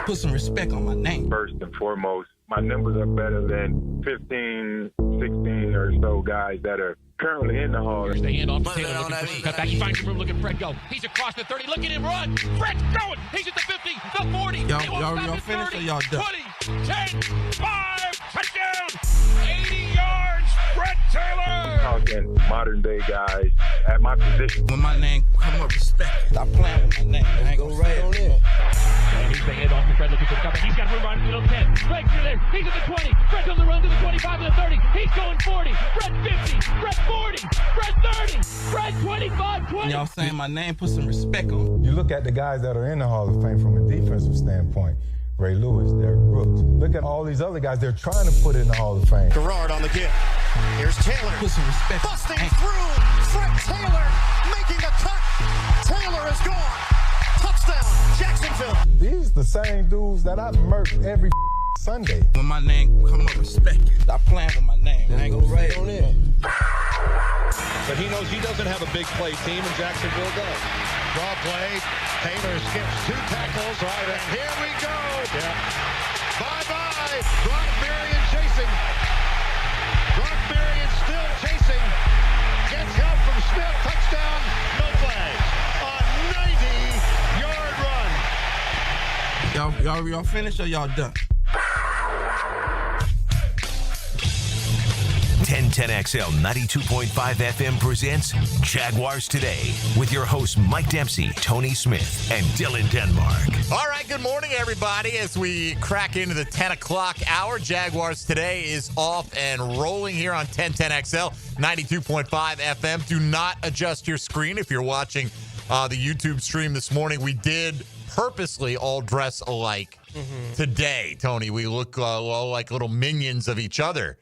Put some respect on my name. First and foremost, my numbers are better than 15, 16 or so guys that are currently in the Hall. Here's the handoff to Taylor looking for cut back. He finds room. Look at Fred go. He's across the 30. Look at him run. Fred's going. He's at the 50, the 40. Y'all finished or y'all done? 20, 10, 5, touchdown. 80 yards. Fred Taylor. Talking modern day guys at my position. When my name come up, respect it. Stop playing with my name. I ain't gonna right on it. And he's the handoff to Fred looking for the comeback. He's got room on the middle 10. Fred's there. He's at the 20. Fred's on the run to the 25 and the 30. He's going 40. Fred 50. Fred 40. Fred 30. Fred 25, 20. Y'all saying my name, put some respect on it. You look at the guys that are in the Hall of Fame from a defensive standpoint. Ray Lewis, Derrick Brooks. Look at all these other guys they're trying to put in the Hall of Fame. Gerard on the give. Here's Taylor. Put some respect. Busting through. Fred Taylor making a cut. Taylor is gone. Touchdown, Jacksonville. These the same dudes that I murked every Sunday. When my name come up, respect it. Stop playing with my name. I ain't gonna right on it. But he knows he doesn't have a big play team, and Jacksonville does. Draw play. Taylor skips 2 tackles. Right, and here we go. Yeah. Bye-bye. Brock Marion chasing. Brock Marion still chasing. Gets help from Smith. Touchdown. No flags. A 90-yard run. Y'all finished or y'all done? 1010XL 92.5 FM presents Jaguars Today with your hosts Mike Dempsey, Tony Smith, and Dylan Denmark. All right, good morning, everybody. As we crack into the 10 o'clock hour, Jaguars Today is off and rolling here on 1010XL 92.5 FM. Do not adjust your screen if you're watching the YouTube stream this morning. We did purposely all dress alike today, Tony. We look all like little minions of each other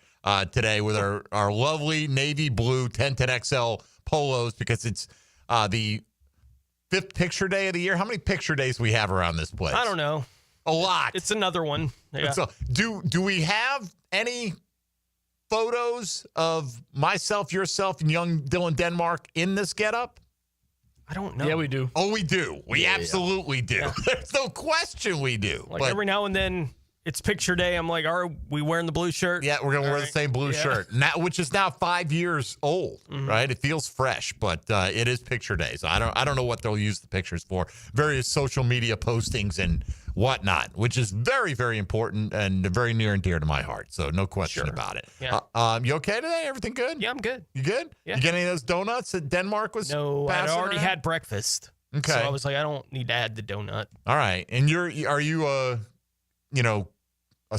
today with our lovely navy blue 1010XL polos because it's the 5th picture day of the year. How many picture days we have around this place? I don't know. A lot. It's another one. Yeah. So, do we have any photos of myself, yourself, and young Dylan Denmark in this getup? I don't know. Yeah, we do. Oh, we do. We absolutely do. Yeah. There's no question we do. Like every now and then, it's picture day. I'm like, are we wearing the blue shirt? Yeah, we're going to wear the same blue shirt, now, which is now 5 years old, right? It feels fresh, but it is picture day. So I don't know what they'll use the pictures for. Various social media postings and whatnot, which is very, very important and very near and dear to my heart. So no question about it. Yeah. You okay today? Everything good? Yeah, I'm good. You good? Yeah. You get any of those donuts that Denmark was No, I'd already had breakfast. Okay. So I was like, I don't need to add the donut. All right. And are you a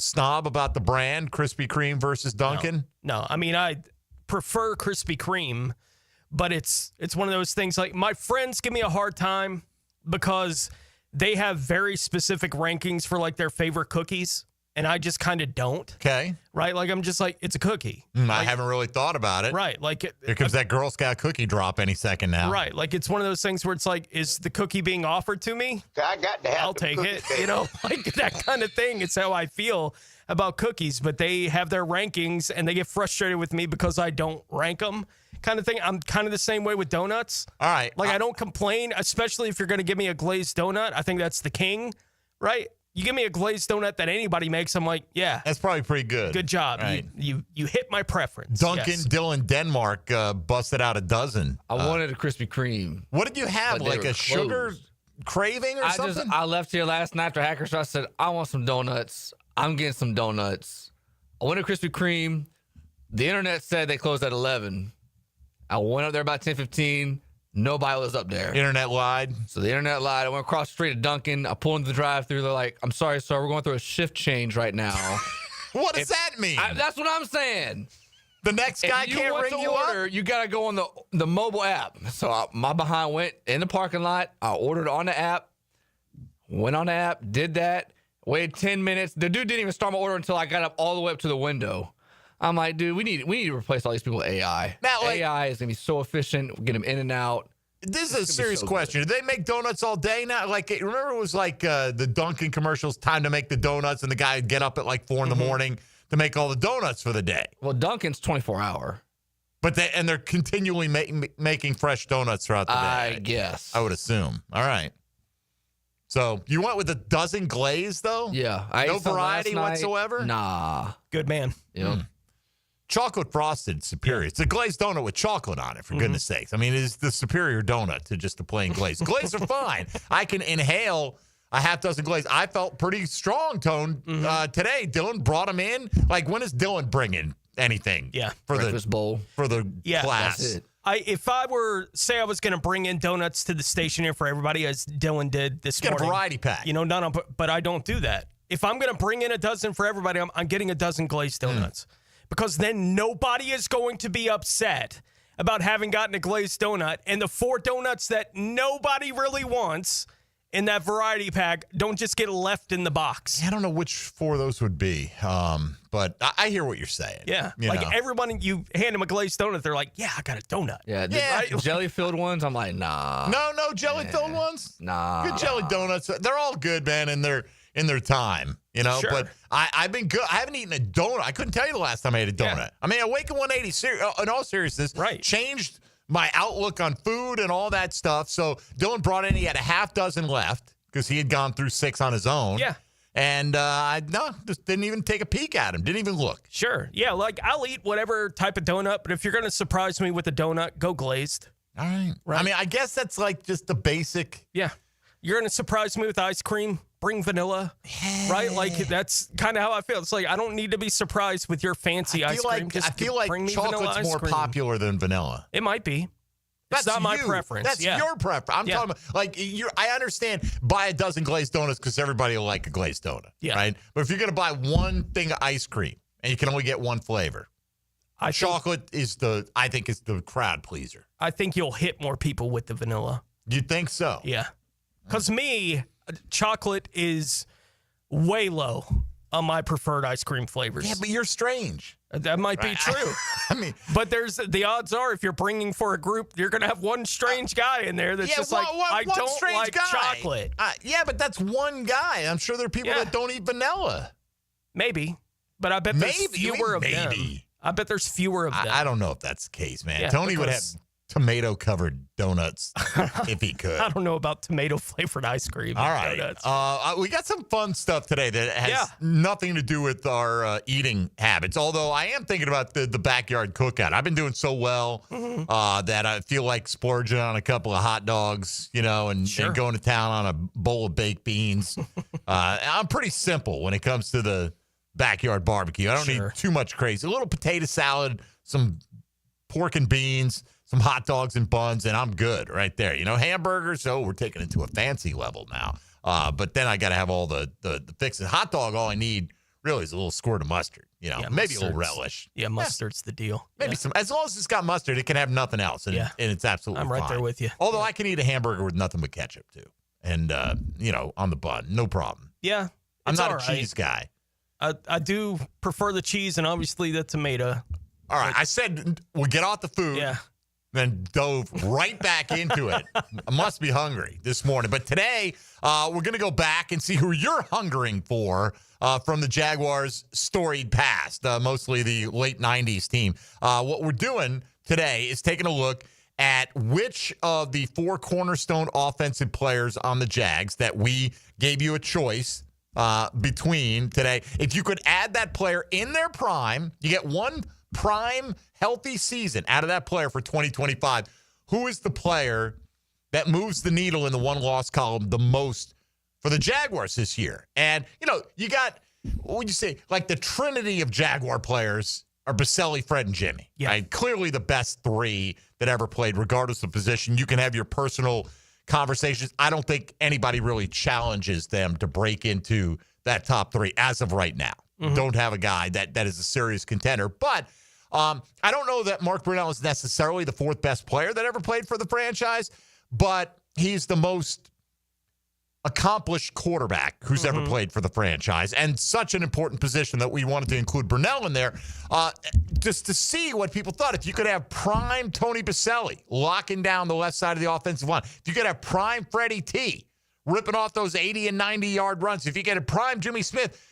snob about the brand, Krispy Kreme versus Dunkin'? No. I mean, I prefer Krispy Kreme, but it's one of those things like my friends give me a hard time because they have very specific rankings for like their favorite cookies, and I just kind of don't. Okay. Right? Like I'm just like, it's a cookie. I haven't really thought about it. Right. Like here comes that Girl Scout cookie drop any second now. Right. Like it's one of those things where it's like, is the cookie being offered to me? I got to have I'll take it. You know, like that kind of thing. It's how I feel about cookies, but they have their rankings and they get frustrated with me because I don't rank them kind of thing. I'm kind of the same way with donuts. All right. Like I don't complain, especially if you're going to give me a glazed donut. I think that's the king, right? You give me a glazed donut that anybody makes, I'm like, yeah. That's probably pretty good. Good job. Right. You hit my preference. Duncan, yes. Dylan Denmark busted out a dozen. I wanted a Krispy Kreme. What did you have? Like a sugar craving or something? I left here last night after Hacker, so I said, I want some donuts. I'm getting some donuts. I went to Krispy Kreme. The internet said they closed at 11. I went up there about 10:15. Nobody was up there. Internet lied. So the internet lied. I went across the street to Dunkin'. I pulled into the drive-thru. They're like, I'm sorry, sir. We're going through a shift change right now. What does that mean? That's what I'm saying. The next guy can't ring you up? You got to go on the mobile app. So my behind went in the parking lot. I ordered on the app. Went on the app. Did that. Waited 10 minutes. The dude didn't even start my order until I got up all the way up to the window. I'm like, dude, we need to replace all these people with AI. Now, like, AI is going to be so efficient. We'll get them in and out. This is a serious question. Do they make donuts all day now? Like, remember it was like the Dunkin' commercials, time to make the donuts, and the guy would get up at like 4 in the morning to make all the donuts for the day. Well, Dunkin's 24-hour. But they're continually making fresh donuts throughout the day. I guess. I would assume. All right. So you went with a dozen glaze, though? Yeah. I no ate some variety last night. whatsoever? Nah. Good man. Yep. Chocolate frosted superior. It's a glazed donut with chocolate on it, for goodness sakes. I mean, it is the superior donut to just a plain glaze. Glaze are fine. I can inhale a half dozen glaze. I felt pretty strong, Tone, today. Dylan brought them in. Like, when is Dylan bringing anything? Yeah. For breakfast bowl. For the class. That's it. If I were, say I was going to bring in donuts to the station here for everybody, as Dylan did this Get morning. a variety pack. But I don't do that. If I'm going to bring in a dozen for everybody, I'm getting a dozen glazed donuts. Because then nobody is going to be upset about having gotten a glazed donut. And the 4 donuts that nobody really wants in that variety pack don't just get left in the box. I don't know which 4 of those would be, but I hear what you're saying. Yeah. You know. Everyone, you hand them a glazed donut, they're like, yeah, I got a donut. Yeah. Jelly-filled ones, I'm like, nah. No jelly-filled ones? Nah. Good jelly donuts. They're all good, man, in their time, Sure. But I've been good. I haven't eaten a donut. I couldn't tell you the last time I ate a donut. Yeah. I mean, Awaken 180, in all seriousness, changed my outlook on food and all that stuff. So Dylan brought in, he had a half dozen left because he had gone through 6 on his own. Yeah. And just didn't even take a peek at him. Didn't even look. Sure. Yeah, I'll eat whatever type of donut, but if you're going to surprise me with a donut, go glazed. All right. I mean, I guess that's like just the basic. Yeah. You're going to surprise me with ice cream, bring vanilla, right? Like, that's kind of how I feel. It's like, I don't need to be surprised with your fancy ice cream. I feel like chocolate's more popular than vanilla. It might be. That's not my preference. That's your preference. I'm talking about, like, I understand buy a dozen glazed donuts because everybody will like a glazed donut, right? But if you're going to buy one thing of ice cream and you can only get one flavor, chocolate is the crowd pleaser. I think you'll hit more people with the vanilla. You think so? Yeah. Because chocolate is way low on my preferred ice cream flavors. Yeah, but you're strange. That might be true. I mean, but the odds are if you're bringing for a group, you're going to have one strange guy in there that's just I don't like chocolate. Yeah, but that's one guy. I'm sure there are people that don't eat vanilla. Maybe, but I bet there's fewer of them. I bet there's fewer of them. I don't know if that's the case, man. Yeah, Tony would have tomato-covered donuts if he could. I don't know about tomato-flavored ice cream. All right. We got some fun stuff today that has nothing to do with our eating habits, although I am thinking about the backyard cookout. I've been doing so well that I feel like splurging on a couple of hot dogs, and going to town on a bowl of baked beans. I'm pretty simple when it comes to the backyard barbecue. I don't need too much crazy. A little potato salad, some pork and beans, some hot dogs and buns, and I'm good right there. Hamburgers, we're taking it to a fancy level now. But then I got to have all the fixes. Hot dog, all I need really is a little squirt of mustard. Maybe a little relish. Yeah, mustard's the deal. Maybe some. As long as it's got mustard, it can have nothing else, and it's absolutely I'm right fine. there with you. Although I can eat a hamburger with nothing but ketchup, too. And, on the bun, no problem. Yeah. I'm not a cheese guy. I do prefer the cheese and obviously the tomato. All right. I said we'll get off the food. Yeah. Then dove right back into it. I must be hungry this morning. But today, we're going to go back and see who you're hungering for from the Jaguars' storied past, mostly the late 90s team. What we're doing today is taking a look at which of the 4 cornerstone offensive players on the Jags that we gave you a choice between today. If you could add that player in their prime, you get one prime healthy season out of that player for 2025. Who is the player that moves the needle in the one-loss column the most for the Jaguars this year? And, you got, what would you say, like the trinity of Jaguar players are Boselli, Fred, and Jimmy. Yeah. Right? Clearly the best 3 that ever played, regardless of position. You can have your personal conversations. I don't think anybody really challenges them to break into that top 3 as of right now. Don't have a guy that is a serious contender. But I don't know that Mark Brunnel is necessarily the 4th best player that ever played for the franchise, but he's the most accomplished quarterback who's ever played for the franchise, and such an important position that we wanted to include Brunnel in there just to see what people thought. If you could have prime Tony Boselli locking down the left side of the offensive line, if you could have prime Freddie T ripping off those 80 and 90-yard runs, if you get a prime Jimmy Smith,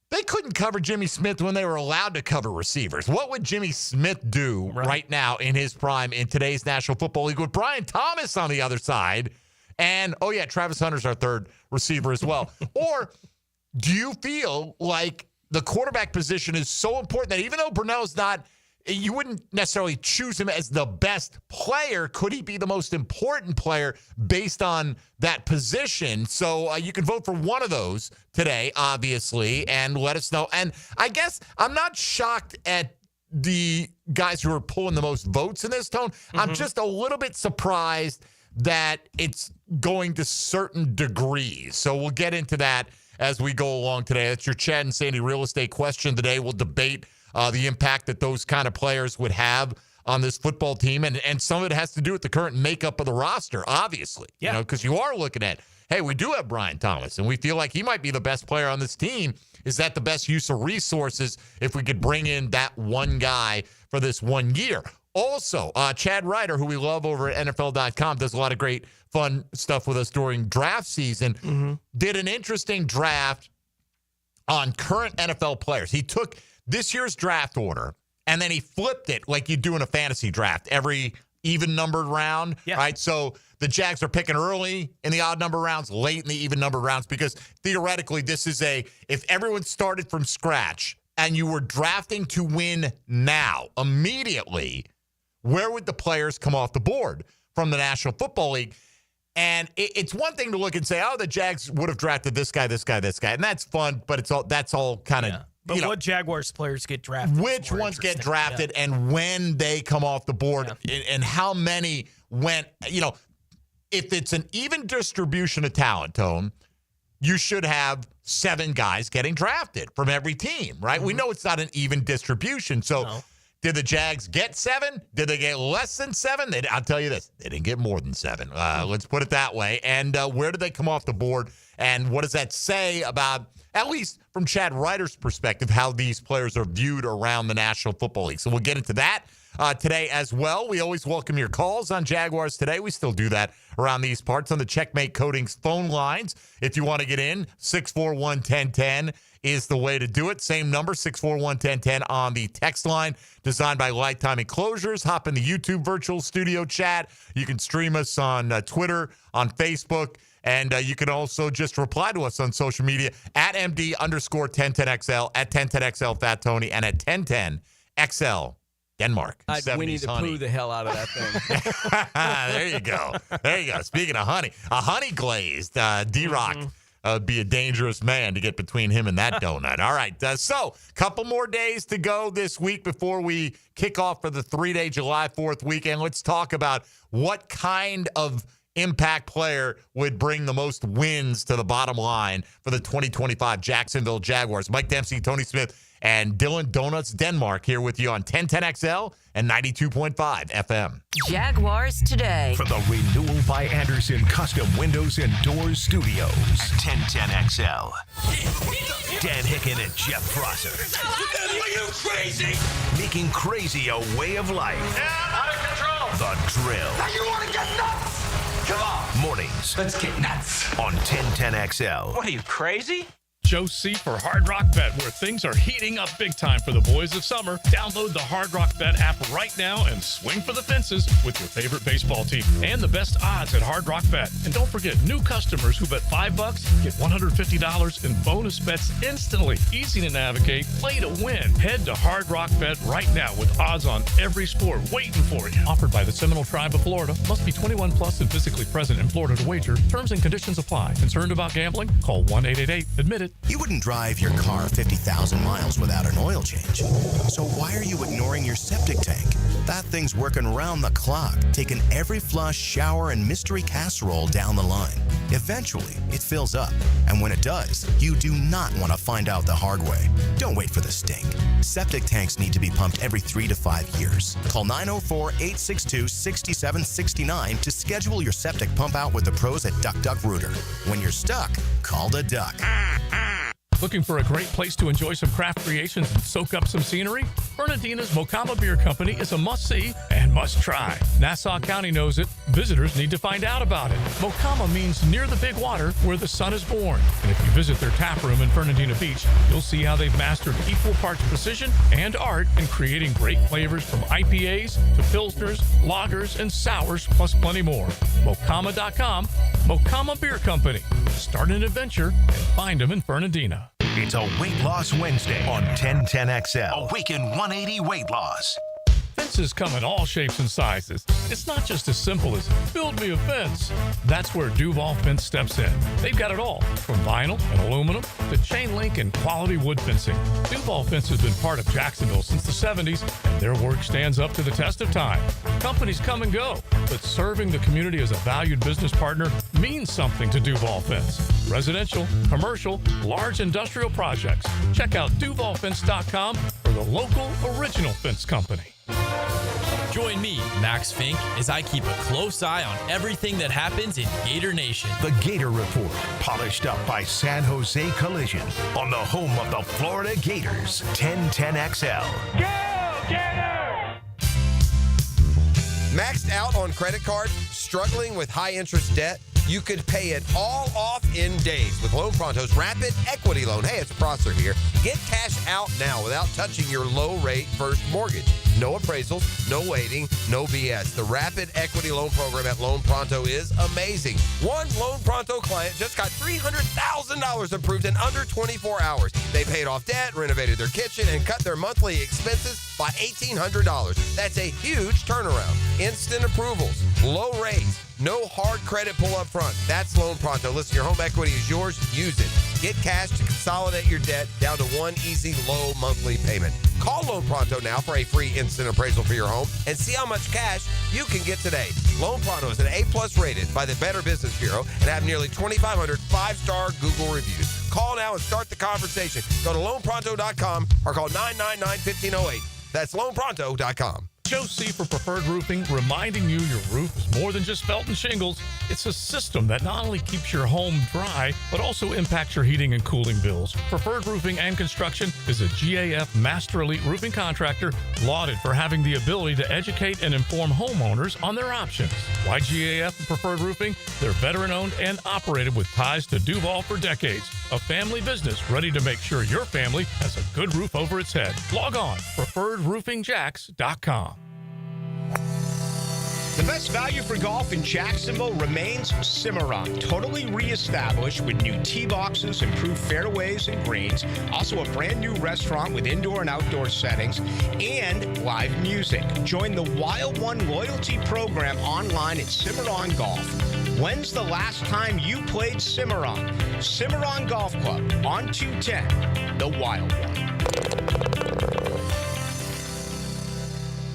they couldn't cover Jimmy Smith when they were allowed to cover receivers. What would Jimmy Smith do right now in his prime in today's National Football League with Brian Thomas on the other side And, oh, yeah, Travis Hunter's our third receiver as well. Or do you feel like the quarterback position is so important that even though Brunnell's not, you wouldn't necessarily choose him as the best player, could he be the most important player based on that position? So you can vote for one of those today, obviously, and let us know. And I guess I'm not shocked at the guys who are pulling the most votes in this, Tone. I'm just a little bit surprised that it's going to certain degrees. So we'll get into that as we go along today. That's your Chad and Sandy real estate question today. We'll debate the impact that those kind of players would have on this football team. And some of it has to do with the current makeup of the roster, obviously. Yeah. You know, because you are looking at, hey, we do have Brian Thomas, and we feel like he might be the best player on this team. Is that the best use of resources if we could bring in that one guy for this 1 year? Also, Chad Ryder, who we love over at NFL.com, does a lot of great fun stuff with us during draft season, did an interesting draft on current NFL players. He took this year's draft order, and then he flipped it like you do in a fantasy draft every even-numbered round, right? So the Jags are picking early in the odd-number rounds, late in the even-numbered rounds, because theoretically this is if everyone started from scratch and you were drafting to win now, immediately, where would the players come off the board from the National Football League? And it's one thing to look and say, oh, the Jags would have drafted this guy, this guy, this guy. And that's fun, but that's all kind of, But what Jaguars players get drafted? Which ones get drafted and when they come off the board and how many went, if it's an even distribution of talent, Tone, you should have 7 guys getting drafted from every team, right? We know it's not an even distribution. So did the Jags get 7? Did they get less than 7? I'll tell you this, they didn't get more than 7. Let's put it that way. And where did they come off the board? And what does that say about, at least from Chad Ryder's perspective, how these players are viewed around the National Football League? So we'll get into that today as well. We always welcome your calls on Jaguars Today. We still do that around these parts on the Checkmate Coatings phone lines. If you want to get in, 641-1010 is the way to do it. Same number, 641-1010 on the text line, designed by Lifetime Enclosures. Hop in the YouTube virtual studio chat. You can stream us on Twitter, on Facebook, and you can also just reply to us on social media at MD_1010XL, at 1010XL Fat Tony, and at 1010XL Denmark. I'd Winnie the Pooh the hell out of that thing. There you go. There you go. Speaking of honey, a honey glazed D-Rock would be a dangerous man to get between him and that donut. All right. So couple more days to go this week before we kick off for the 3-day July 4th weekend. Let's talk about what kind of impact player would bring the most wins to the bottom line for the 2025 Jacksonville Jaguars. Mike Dempsey, Tony Smith, and Dylan Donuts Denmark here with you on 1010XL and 92.5 FM. Jaguars Today. From the Renewal by Anderson Custom Windows and Doors Studios at 1010XL. Dan Hicken and Jeff Prosser. Are you crazy? Making crazy a way of life. Yeah, out of control. The Drill. Now you want to get nuts? Come on. Mornings. Let's get nuts. On 1010XL. What are you, crazy? Joe C. for Hard Rock Bet, where things are heating up big time for the boys of summer. Download the Hard Rock Bet app right now and swing for the fences with your favorite baseball team and the best odds at Hard Rock Bet. And don't forget, new customers who bet $5 get $150 in bonus bets instantly. Easy to navigate, play to win. Head to Hard Rock Bet right now with odds on every sport waiting for you. Offered by the Seminole Tribe of Florida. Must be 21 plus and physically present in Florida to wager. Terms and conditions apply. Concerned about gambling? Call 1-888-ADMIT-IT. You wouldn't drive your car 50,000 miles without an oil change. So why are you ignoring your septic tank? That thing's working round the clock, taking every flush, shower, and mystery casserole down the line. Eventually, it fills up. And when it does, you do not want to find out the hard way. Don't wait for the stink. Septic tanks need to be pumped every 3 to 5 years. Call 904-862-6769 to schedule your septic pump out with the pros at Duck Duck Rooter. When you're stuck, call the Duck. Looking for a great place to enjoy some craft creations and soak up some scenery? Fernandina's Mocama Beer Company is a must-see and must-try. Nassau County knows it. Visitors need to find out about it. Mocama means near the big water where the sun is born. And if you visit their tap room in Fernandina Beach, you'll see how they've mastered equal parts precision and art in creating great flavors from IPAs to Pilsners, lagers, and sours, plus plenty more. Mocama.com, Mocama Beer Company. Start an adventure and find them in Fernandina. It's a Weight Loss Wednesday on 1010XL. Awaken 180 Weight Loss. Fences come in all shapes and sizes. It's not just as simple as build me a fence. That's where Duval Fence steps in. They've got it all, from vinyl and aluminum to chain link and quality wood fencing. Duval Fence has been part of Jacksonville since the 70s, and their work stands up to the test of time. Companies come and go, but serving the community as a valued business partner means something to Duval Fence. Residential, commercial, large industrial projects. Check out DuvalFence.com for the local original fence company. Join me, Max Fink, as I keep a close eye on everything that happens in Gator Nation. The Gator Report, polished up by San Jose Collision, on the home of the Florida Gators, 1010XL. Go, Gator! Maxed out on credit card, struggling with high interest debt? You could pay it all off in days with Loan Pronto's Rapid Equity Loan. Hey, it's Prosser here. Get cash out now without touching your low-rate first mortgage. No appraisals, no waiting, no BS. The Rapid Equity Loan Program at Loan Pronto is amazing. One Loan Pronto client just got $300,000 approved in under 24 hours. They paid off debt, renovated their kitchen, and cut their monthly expenses by $1,800. That's a huge turnaround. Instant approvals, low rates, no hard credit pull up front. That's Loan Pronto. Listen, your home equity is yours. Use it. Get cash to consolidate your debt down to one easy, low monthly payment. Call Loan Pronto now for a free instant appraisal for your home and see how much cash you can get today. Loan Pronto is an A+ rated by the Better Business Bureau and have nearly 2,500 5-star Google reviews. Call now and start the conversation. Go to loanpronto.com or call 999-1508. That's loanpronto.com. Joe C. for Preferred Roofing, reminding you your roof is more than just felt and shingles. It's a system that not only keeps your home dry, but also impacts your heating and cooling bills. Preferred Roofing and Construction is a GAF Master Elite Roofing Contractor, lauded for having the ability to educate and inform homeowners on their options. Why GAF and Preferred Roofing? They're veteran-owned and operated with ties to Duval for decades. A family business ready to make sure your family has a good roof over its head. Log on, preferredroofingjacks.com. The best value for golf in Jacksonville remains Cimarron. Totally reestablished with new tee boxes, improved fairways and greens. Also a brand new restaurant with indoor and outdoor settings and live music. Join the Wild One loyalty program online at Cimarron Golf. When's the last time you played Cimarron? Cimarron Golf Club on 210, the Wild One.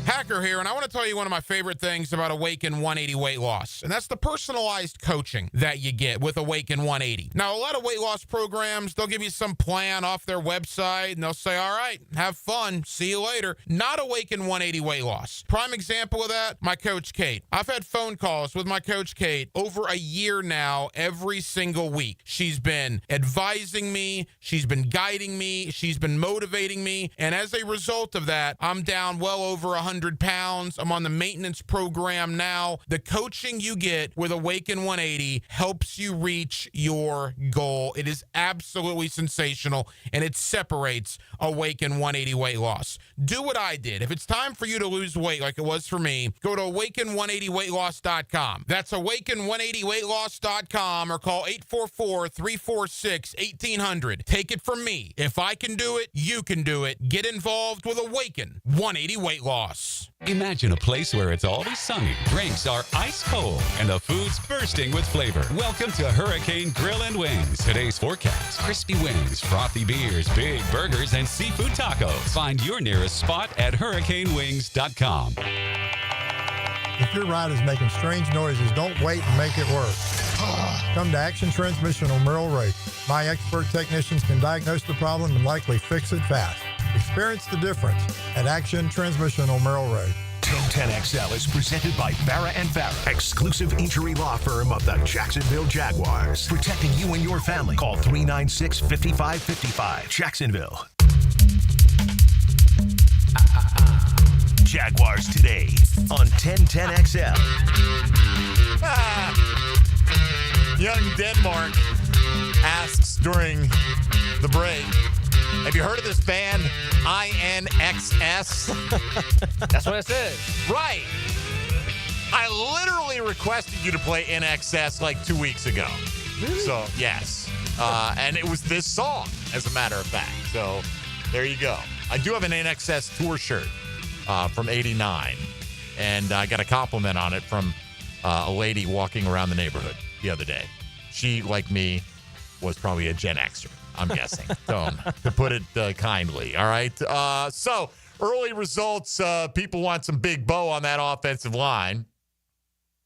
Hacker here, and I want to tell you one of my favorite things about Awaken 180 Weight Loss, and that's the personalized coaching that you get with Awaken 180. Now, a lot of weight loss programs, they'll give you some plan off their website, and they'll say, all right, have fun, see you later. Not Awaken 180 Weight Loss. Prime example of that, my Coach Kate. I've had phone calls with my Coach Kate over a year now, every single week. She's been advising me, she's been guiding me, she's been motivating me, and as a result of that, I'm down well over 100 pounds. I'm on the maintenance program now. The coaching you get with Awaken 180 helps you reach your goal. It is absolutely sensational, and it separates Awaken 180 Weight Loss. Do what I did. If it's time for you to lose weight like it was for me, go to awaken180weightloss.com. That's awaken180weightloss.com or call 844-346-1800. Take it from me. If I can do it, you can do it. Get involved with Awaken 180 Weight Loss. Imagine a place where it's always sunny, drinks are ice cold, and the food's bursting with flavor. Welcome to Hurricane Grill and Wings. Today's forecast: crispy wings, frothy beers, big burgers, and seafood tacos. Find your nearest spot at hurricanewings.com. If your ride is making strange noises, don't wait and make it work. Come to Action Transmission on Merrill Road. My expert technicians can diagnose the problem and likely fix it fast. Experience the difference at Action Transmission on Merrill Road. 1010XL is presented by Farah & Farah, exclusive injury law firm of the Jacksonville Jaguars. Protecting you and your family. Call 396-5555. Jacksonville. Jaguars Today on 1010XL. Young Denmark asks during the break, have you heard of this band, INXS? That's what I said. Right. I literally requested you to play NXS like 2 weeks ago. Really? So, yes. And it was this song, as a matter of fact. So, there you go. I do have an NXS tour shirt from 89. And I got a compliment on it from a lady walking around the neighborhood the other day. She, like me, was probably a Gen Xer, I'm guessing. So, to put it kindly. All right. So, early results. People want some big bow on that offensive line.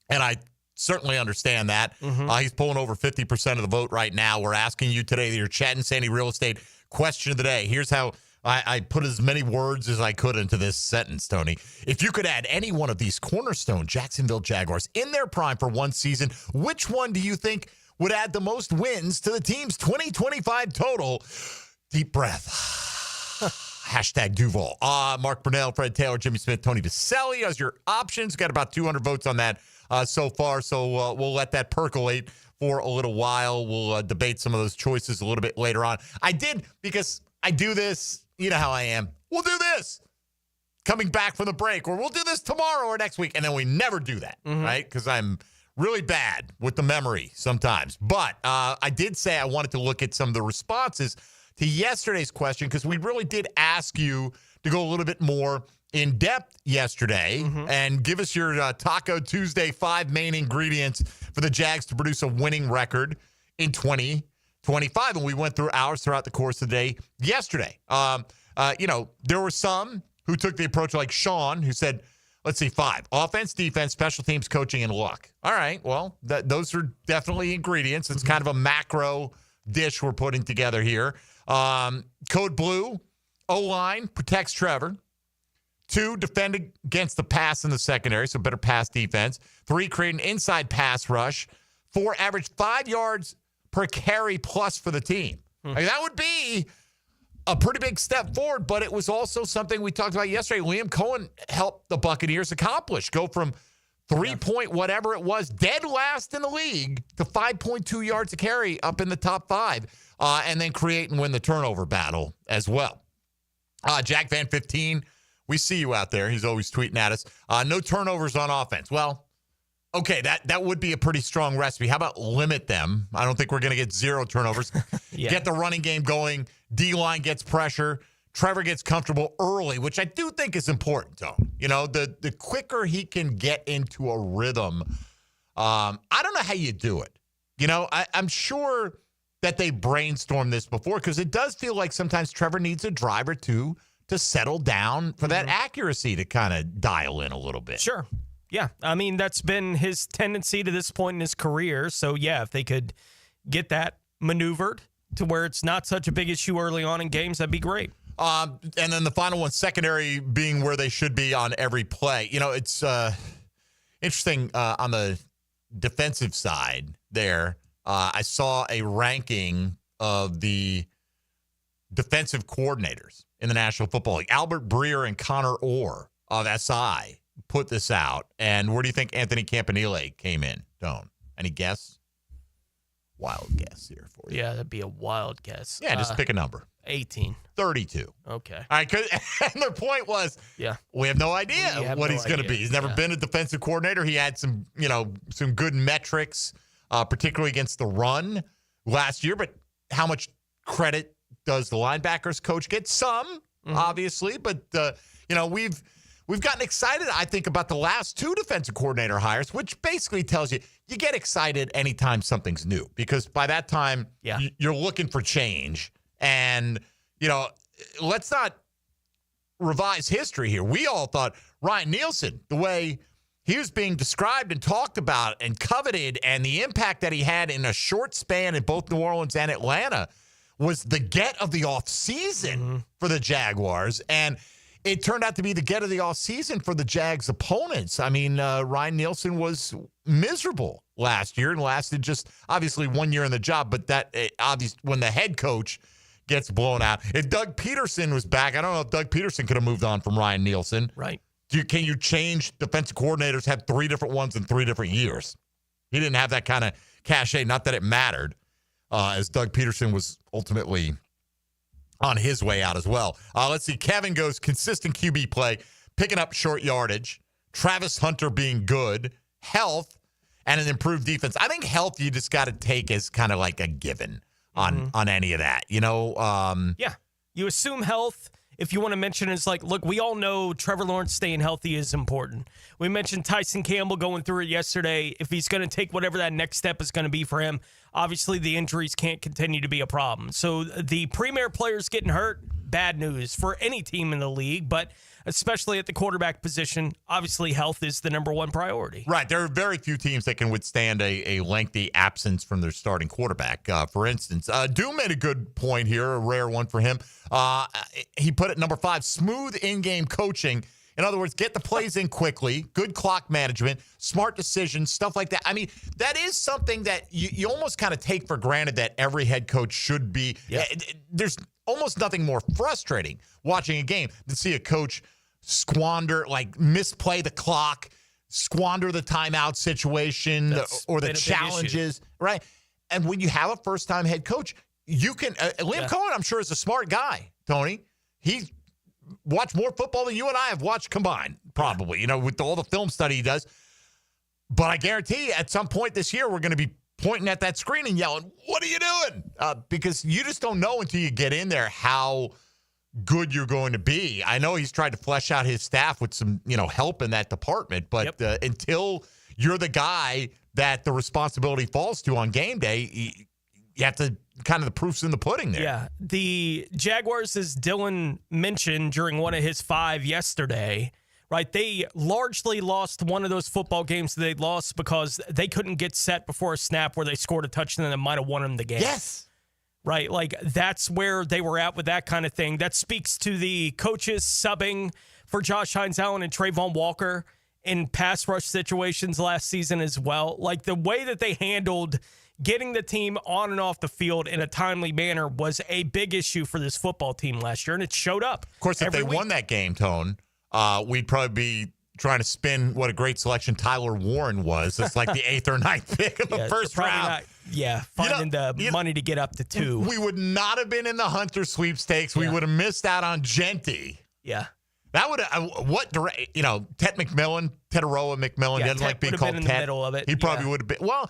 And I certainly understand that. He's pulling over 50% of the vote right now. We're asking you today, your Chat and Sandy Real Estate question of the day. Here's how I put as many words as I could into this sentence, Tony. If you could add any one of these cornerstone Jacksonville Jaguars in their prime for one season, which one do you think would add the most wins to the team's 2025 total? Deep breath. Hashtag Duval. Mark Brunnel, Fred Taylor, Jimmy Smith, Tony Boselli as your options. Got about 200 votes on that so far, so we'll let that percolate for a little while. We'll debate some of those choices a little bit later on. I did, because I do this, you know how I am. We'll do this coming back from the break, or we'll do this tomorrow or next week, and then we never do that, right? Because I'm really bad with the memory sometimes. But I did say I wanted to look at some of the responses to yesterday's question, because we really did ask you to go a little bit more in depth yesterday and give us your Taco Tuesday 5 main ingredients for the Jags to produce a winning record in 2025. And we went through ours throughout the course of the day yesterday. There were some who took the approach like Sean, who said, let's see, 5. Offense, defense, special teams, coaching, and luck. All right, well, those are definitely ingredients. It's kind of a macro dish we're putting together here. Code Blue, O-line, protects Trevor. 2, defend against the pass in the secondary, so better pass defense. 3, create an inside pass rush. 4, average 5 yards per carry plus for the team. Like, that would be a pretty big step forward, but it was also something we talked about yesterday. Liam Cohen helped the Buccaneers accomplish. Go from 3-point whatever it was, dead last in the league, to 5.2 yards a carry up in the top 5, and then create and win the turnover battle as well. Jack Van 15, we see you out there. He's always tweeting at us. No turnovers on offense. Well, okay, that would be a pretty strong recipe. How about limit them? I don't think we're going to get 0 turnovers. Get the running game going. D-line gets pressure. Trevor gets comfortable early, which I do think is important, though. You know, the quicker he can get into a rhythm, I don't know how you do it. You know, I'm sure that they brainstormed this before, because it does feel like sometimes Trevor needs a drive or two to settle down for that accuracy to kind of dial in a little bit. Sure. Yeah. I mean, that's been his tendency to this point in his career. So, yeah, if they could get that maneuvered to where it's not such a big issue early on in games, that'd be great. And then the final one, secondary being where they should be on every play. You know, it's interesting on the defensive side there. I saw a ranking of the defensive coordinators in the National Football League. Albert Breer and Connor Orr of SI put this out. And where do you think Anthony Campanile came in? Don't. Any guess? Wild guess here for you. Yeah, that'd be a wild guess. Yeah, just pick a number. 18. 32. Okay. All right, and their point was, we have no idea what he's going to be. He's never been a defensive coordinator. He had some good metrics, particularly against the run last year. But how much credit does the linebackers coach get? Some, obviously, but we've gotten excited, I think, about the last 2 defensive coordinator hires, which basically tells you get excited anytime something's new, because by that time you're looking for change. And, let's not revise history here. We all thought Ryan Nielsen, the way he was being described and talked about and coveted, and the impact that he had in a short span in both New Orleans and Atlanta, was the get of the offseason for the Jaguars. And it turned out to be the get of the offseason for the Jags' opponents. I mean, Ryan Nielsen was miserable last year and lasted just obviously 1 year in the job. But that obviously, when the head coach gets blown out, if Doug Peterson was back, I don't know if Doug Peterson could have moved on from Ryan Nielsen. Right. Can you change defensive coordinators? Have 3 different ones in 3 different years. He didn't have that kind of cachet. Not that it mattered, as Doug Peterson was ultimately on his way out as well. Let's see. Kevin goes consistent QB play, picking up short yardage, Travis Hunter being good, health, and an improved defense. I think health you just got to take as kind of like a given on any of that. Yeah. You assume health. If you want to mention, it's like, look, we all know Trevor Lawrence staying healthy is important. We mentioned Tyson Campbell going through it yesterday. If he's going to take whatever that next step is going to be for him, obviously the injuries can't continue to be a problem. So the premier players getting hurt, bad news for any team in the league, but especially at the quarterback position, obviously health is the number one priority. Right. There are very few teams that can withstand a lengthy absence from their starting quarterback. For instance, Doom made a good point here, a rare one for him. He put it number 5, smooth in-game coaching. In other words, get the plays in quickly, good clock management, smart decisions, stuff like that. I mean, that is something that you almost kind of take for granted that every head coach should be. Yeah. There's almost nothing more frustrating watching a game than see a coach squander, like misplay the clock, squander the timeout situation or the challenges, right? And when you have a first-time head coach, you can Liam Cohen, I'm sure, is a smart guy, Tony. He's watched more football than you and I have watched combined, probably, with all the film study he does. But I guarantee you, at some point this year, we're going to be pointing at that screen and yelling, "What are you doing?" Because you just don't know until you get in there how good you're going to be. I know he's tried to flesh out his staff with some, help in that department, but until you're the guy that the responsibility falls to on game day, you have to kind of the proof's in the pudding there. Yeah. The Jaguars, as Dylan mentioned during one of his 5 yesterday, right, they largely lost one of those football games that they lost because they couldn't get set before a snap where they scored a touchdown that might have won them the game. Yes. Right, like that's where they were at with that kind of thing. That speaks to the coaches subbing for Josh Hines-Allen and Trayvon Walker in pass rush situations last season as well. Like the way that they handled getting the team on and off the field in a timely manner was a big issue for this football team last year, and it showed up. Of course, if they won that game, Tone, we'd probably be trying to spin what a great selection Tyler Warren was. It's like the 8th or 9th pick in the first round. Finding the money to get up to 2. We would not have been in the Hunter sweepstakes. We would have missed out on Genty. Yeah. That would have, Ted McMillan, Teteroa McMillan, doesn't like being called Ted. In the middle of it. He probably would have been. Well,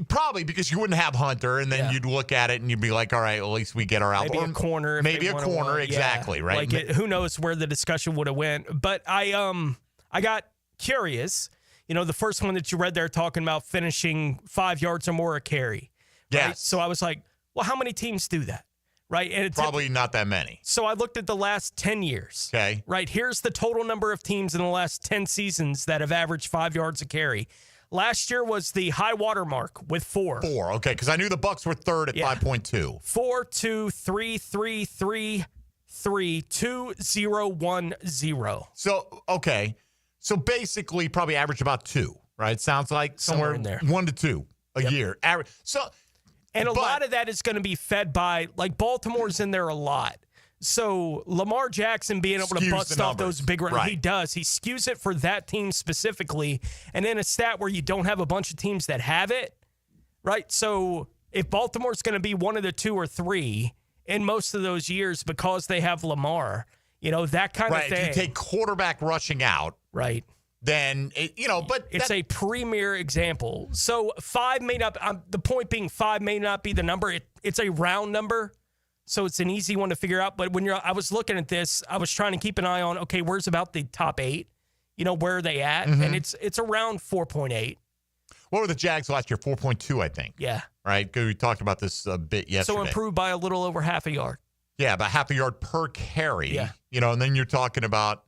probably because you wouldn't have Hunter, and then you'd look at it and you'd be like, all right, well, at least we get our album. Maybe a corner. Maybe a corner, exactly, right? Like who knows where the discussion would have went. But I got curious. The first one that you read there talking about finishing 5 yards or more a carry. Right? Yes. So I was like, well, how many teams do that? Right. And it's probably not that many. So I looked at the last 10 years. Okay. Right. Here's the total number of teams in the last 10 seasons that have averaged 5 yards a carry. Last year was the high water mark with 4. 4. Okay. Because I knew the Bucs were third at 5.2. 4, 2, 3, 3, 3, 3, 2, 0, 1, 0. So, okay. So basically probably average about 2, right? Sounds like somewhere in there. 1 to 2 a year. Average. And a lot of that is going to be fed by, like, Baltimore's in there a lot. So Lamar Jackson being able to bust off those big runs, he does. He skews it for that team specifically. And then a stat where you don't have a bunch of teams that have it, right? So if Baltimore's going to be one of the 2 or 3 in most of those years because they have Lamar, that kind of thing. If you take quarterback rushing out. Right. Then, but it's a premier example. So 5 may not, the point being 5 may not be the number. It's a round number. So it's an easy one to figure out. But I was looking at this, I was trying to keep an eye on, okay, where's about the top 8? Where are they at? Mm-hmm. And it's around 4.8. What were the Jags last year? 4.2, I think. Yeah. Right? We talked about this a bit yesterday. So improved by a little over half a yard. Yeah, about half a yard per carry. Yeah. And then you're talking about,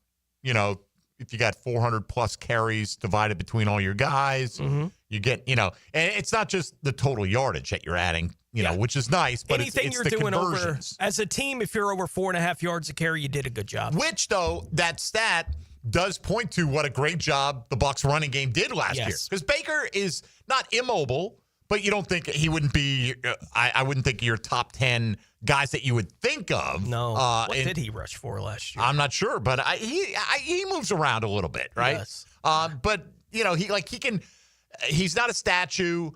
if you got 400 plus carries divided between all your guys, you get, and it's not just the total yardage that you're adding, which is nice, but anything it's you're the doing conversions. As a team, if you're over 4.5 yards a carry, you did a good job. Which, though, that stat does point to what a great job the Bucs running game did last year. Because Baker is not immobile, But you don't think he wouldn't be? I wouldn't think your top 10 guys that you would think of. No. What did he rush for last year? I'm not sure, but he moves around a little bit, right? Yes. But he can. He's not a statue.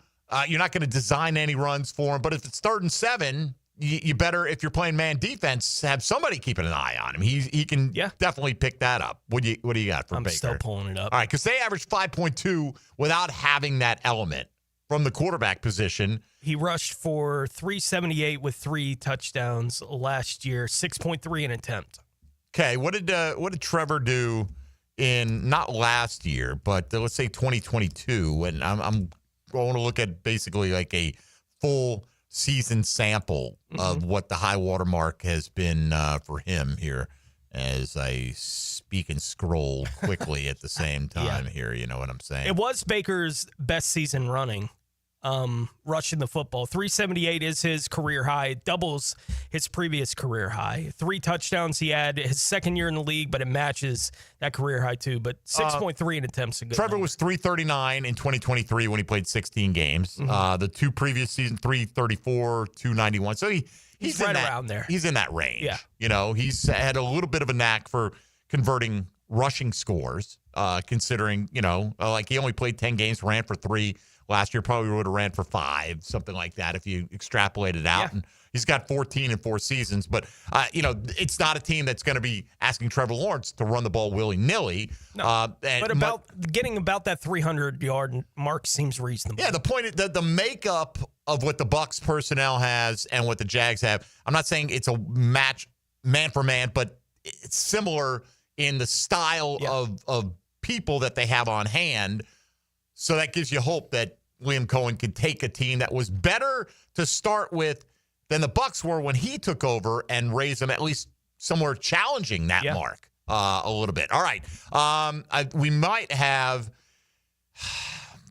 You're not going to design any runs for him. But if it's 3rd and 7, you better, if you're playing man defense, have somebody keeping an eye on him. He can definitely pick that up. What do you got for Baker? I'm still pulling it up. All right, because they averaged 5.2 without having that element from the quarterback position. He rushed for 378 with 3 touchdowns last year, 6.3 an attempt. Okay, what did Trevor do in not last year, but let's say 2022? And I'm going to look at basically like a full season sample of what the high water mark has been for him here as I speak and scroll quickly at the same time here. You know what I'm saying? It was Baker's best season running, rushing the football. 378 is his career high. It doubles his previous career high. 3 touchdowns he had his second year in the league, but it matches that career high too. But 6.3 in attempts. A good Trevor number. was 339 in 2023 when he played 16 games. The 2 previous seasons, 334, 291. So he's right in around there. He's in that range. Yeah. You know, he's had a little bit of a knack for converting rushing scores, considering, like he only played 10 games, ran for 3. Last year probably would have ran for 5, something like that, if you extrapolate it out. Yeah. And he's got 14 in 4 seasons. But, it's not a team that's going to be asking Trevor Lawrence to run the ball willy-nilly. No, but getting about that 300-yard mark seems reasonable. Yeah, the point, the makeup of what the Bucs personnel has and what the Jags have, I'm not saying it's a match man for man, but it's similar in the style of people that they have on hand. So that gives you hope that Liam Cohen could take a team that was better to start with than the Bucs were when he took over and raise them at least somewhere challenging that mark a little bit. All right. We might have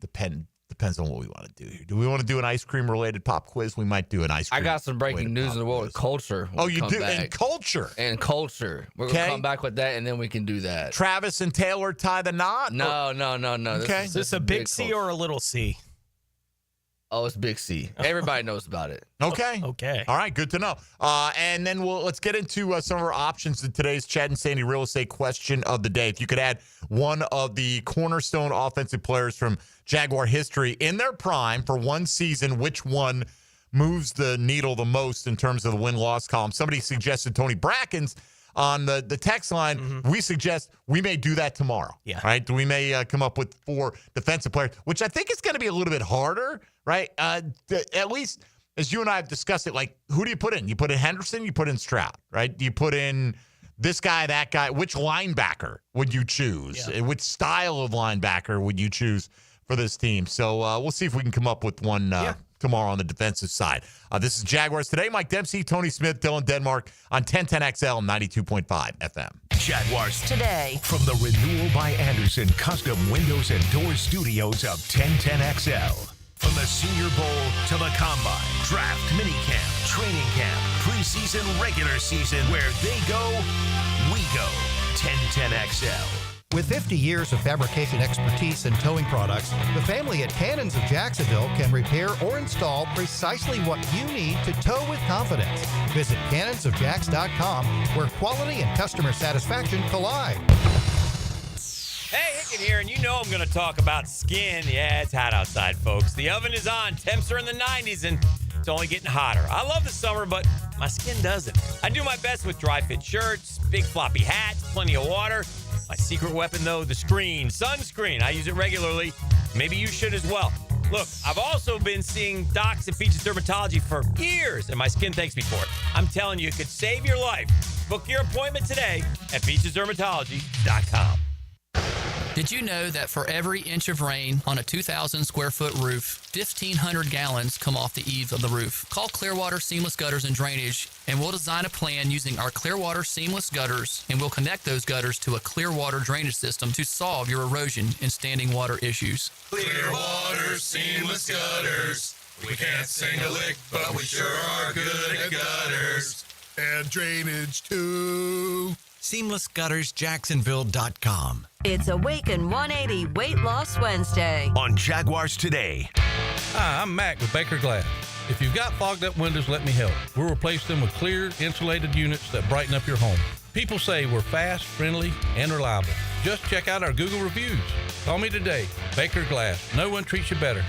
depends on what we want to do here. Do we want to do an ice cream related pop quiz? We might do an ice cream. I got some breaking news in the world of culture. Oh, you do? And culture. And culture. We're going to come back with that, and then we can do that. Travis and Taylor tie the knot? No. Okay. Is this a big C or a little C? Oh, it's big C. Everybody knows about it. Okay. Okay. All right. Good to know. And then let's get into some of our options in today's Chad and Sandy real estate question of the day. If you could add one of the cornerstone offensive players from Jaguar history in their prime for one season, which one moves the needle the most in terms of the win-loss column? Somebody suggested Tony Brackens on the text line. We suggest we may do that tomorrow. Yeah. Right? We may come up with 4 defensive players, which I think is going to be a little bit harder, right? At least as you and I have discussed it, like, who do you put in? You put in Henderson, you put in Stroud, right? You put in this guy, that guy. Which linebacker would you choose? Yeah. Which style of linebacker would you choose for this team? So we'll see if we can come up with one tomorrow on the defensive side. This is Jaguars Today. Mike Dempsey, Tony Smith, Dylan Denmark on 1010XL 92.5 FM. Jaguars Today. From the Renewal by Anderson Custom Windows and Doors Studios of 1010XL. From the Senior Bowl to the Combine, Draft, Minicamp, Training Camp, Preseason, Regular Season, where they go, we go. 1010XL. With 50 years of fabrication expertise and towing products, the family at Cannons of Jacksonville can repair or install precisely what you need to tow with confidence. Visit cannonsofjacks.com, where quality and customer satisfaction collide. Hey, Hicken here, and you know I'm going to talk about skin. Yeah, it's hot outside, folks. The oven is on. Temps are in the 90s, and it's only getting hotter. I love the summer, but my skin doesn't. I do my best with dry-fit shirts, big floppy hats, plenty of water. My secret weapon, though, the sunscreen. I use it regularly. Maybe you should as well. Look, I've also been seeing docs at Peaches Dermatology for years, and my skin thanks me for it. I'm telling you, it could save your life. Book your appointment today at peachesdermatology.com. Did you know that for every inch of rain on a 2,000 square foot roof, 1,500 gallons come off the eaves of the roof? Call Clearwater Seamless Gutters and Drainage, and we'll design a plan using our Clearwater Seamless Gutters, and we'll connect those gutters to a Clearwater drainage system to solve your erosion and standing water issues. Clearwater Seamless Gutters. We can't sing a lick, but we sure are good at gutters. And drainage, too. SeamlessGuttersJacksonville.com. It's Awaken 180 Weight Loss Wednesday on Jaguars Today. Hi, I'm Mac with Baker Glass. If you've got fogged up windows, let me help. We'll replace them with clear, insulated units that brighten up your home. People say we're fast, friendly, and reliable. Just check out our Google reviews. Call me today. Baker Glass. No one treats you better.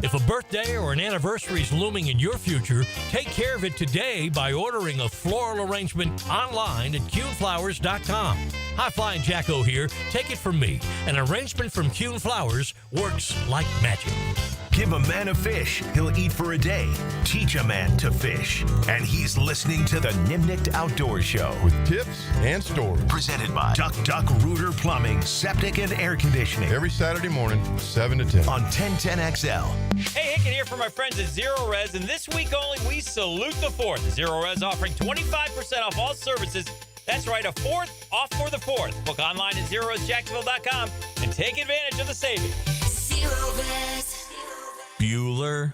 If a birthday or an anniversary is looming in your future, take care of it today by ordering a floral arrangement online at CuneFlowers.com. Hi, Flying Jacko here. Take it from me. An arrangement from Cune Flowers works like magic. Give a man a fish, he'll eat for a day. Teach a man to fish. And he's listening to the Nimnicht Outdoor Show. With tips and stories. Presented by Duck Duck Rooter Plumbing, Septic and Air Conditioning. Every Saturday morning, 7 to 10. On 1010XL. Hey, Hicken here for my friends at Zero Res, and this week only, we salute the 4th. Zero Res offering 25% off all services. That's right, a 4th off for the 4th. Book online at ZeroResJacksonville.com and take advantage of the savings. Zero Res. Bueller.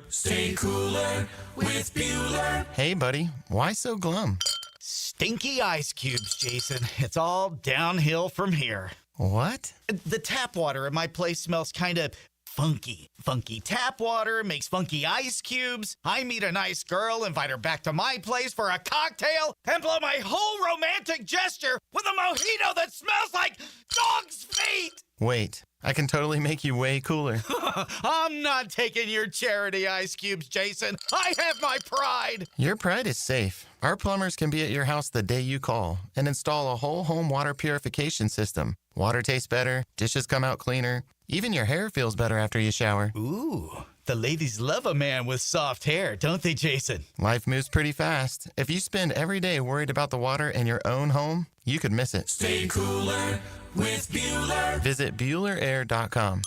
Stay cooler with Bueller. Hey, buddy. Why so glum? Stinky ice cubes, Jason. It's all downhill from here. What? The tap water at my place smells kind of funky. Funky tap water makes funky ice cubes. I meet a nice girl, invite her back to my place for a cocktail, and blow my whole romantic gesture with a mojito that smells like dog's feet. Wait, I can totally make you way cooler. I'm not taking your charity ice cubes, Jason. I have my pride. Your pride is safe. Our plumbers can be at your house the day you call and install a whole home water purification system. Water tastes better, dishes come out cleaner, even your hair feels better after you shower. Ooh, the ladies love a man with soft hair, don't they, Jason? Life moves pretty fast. If you spend every day worried about the water in your own home, you could miss it. Stay cooler with Bueller. Visit BuellerAir.com.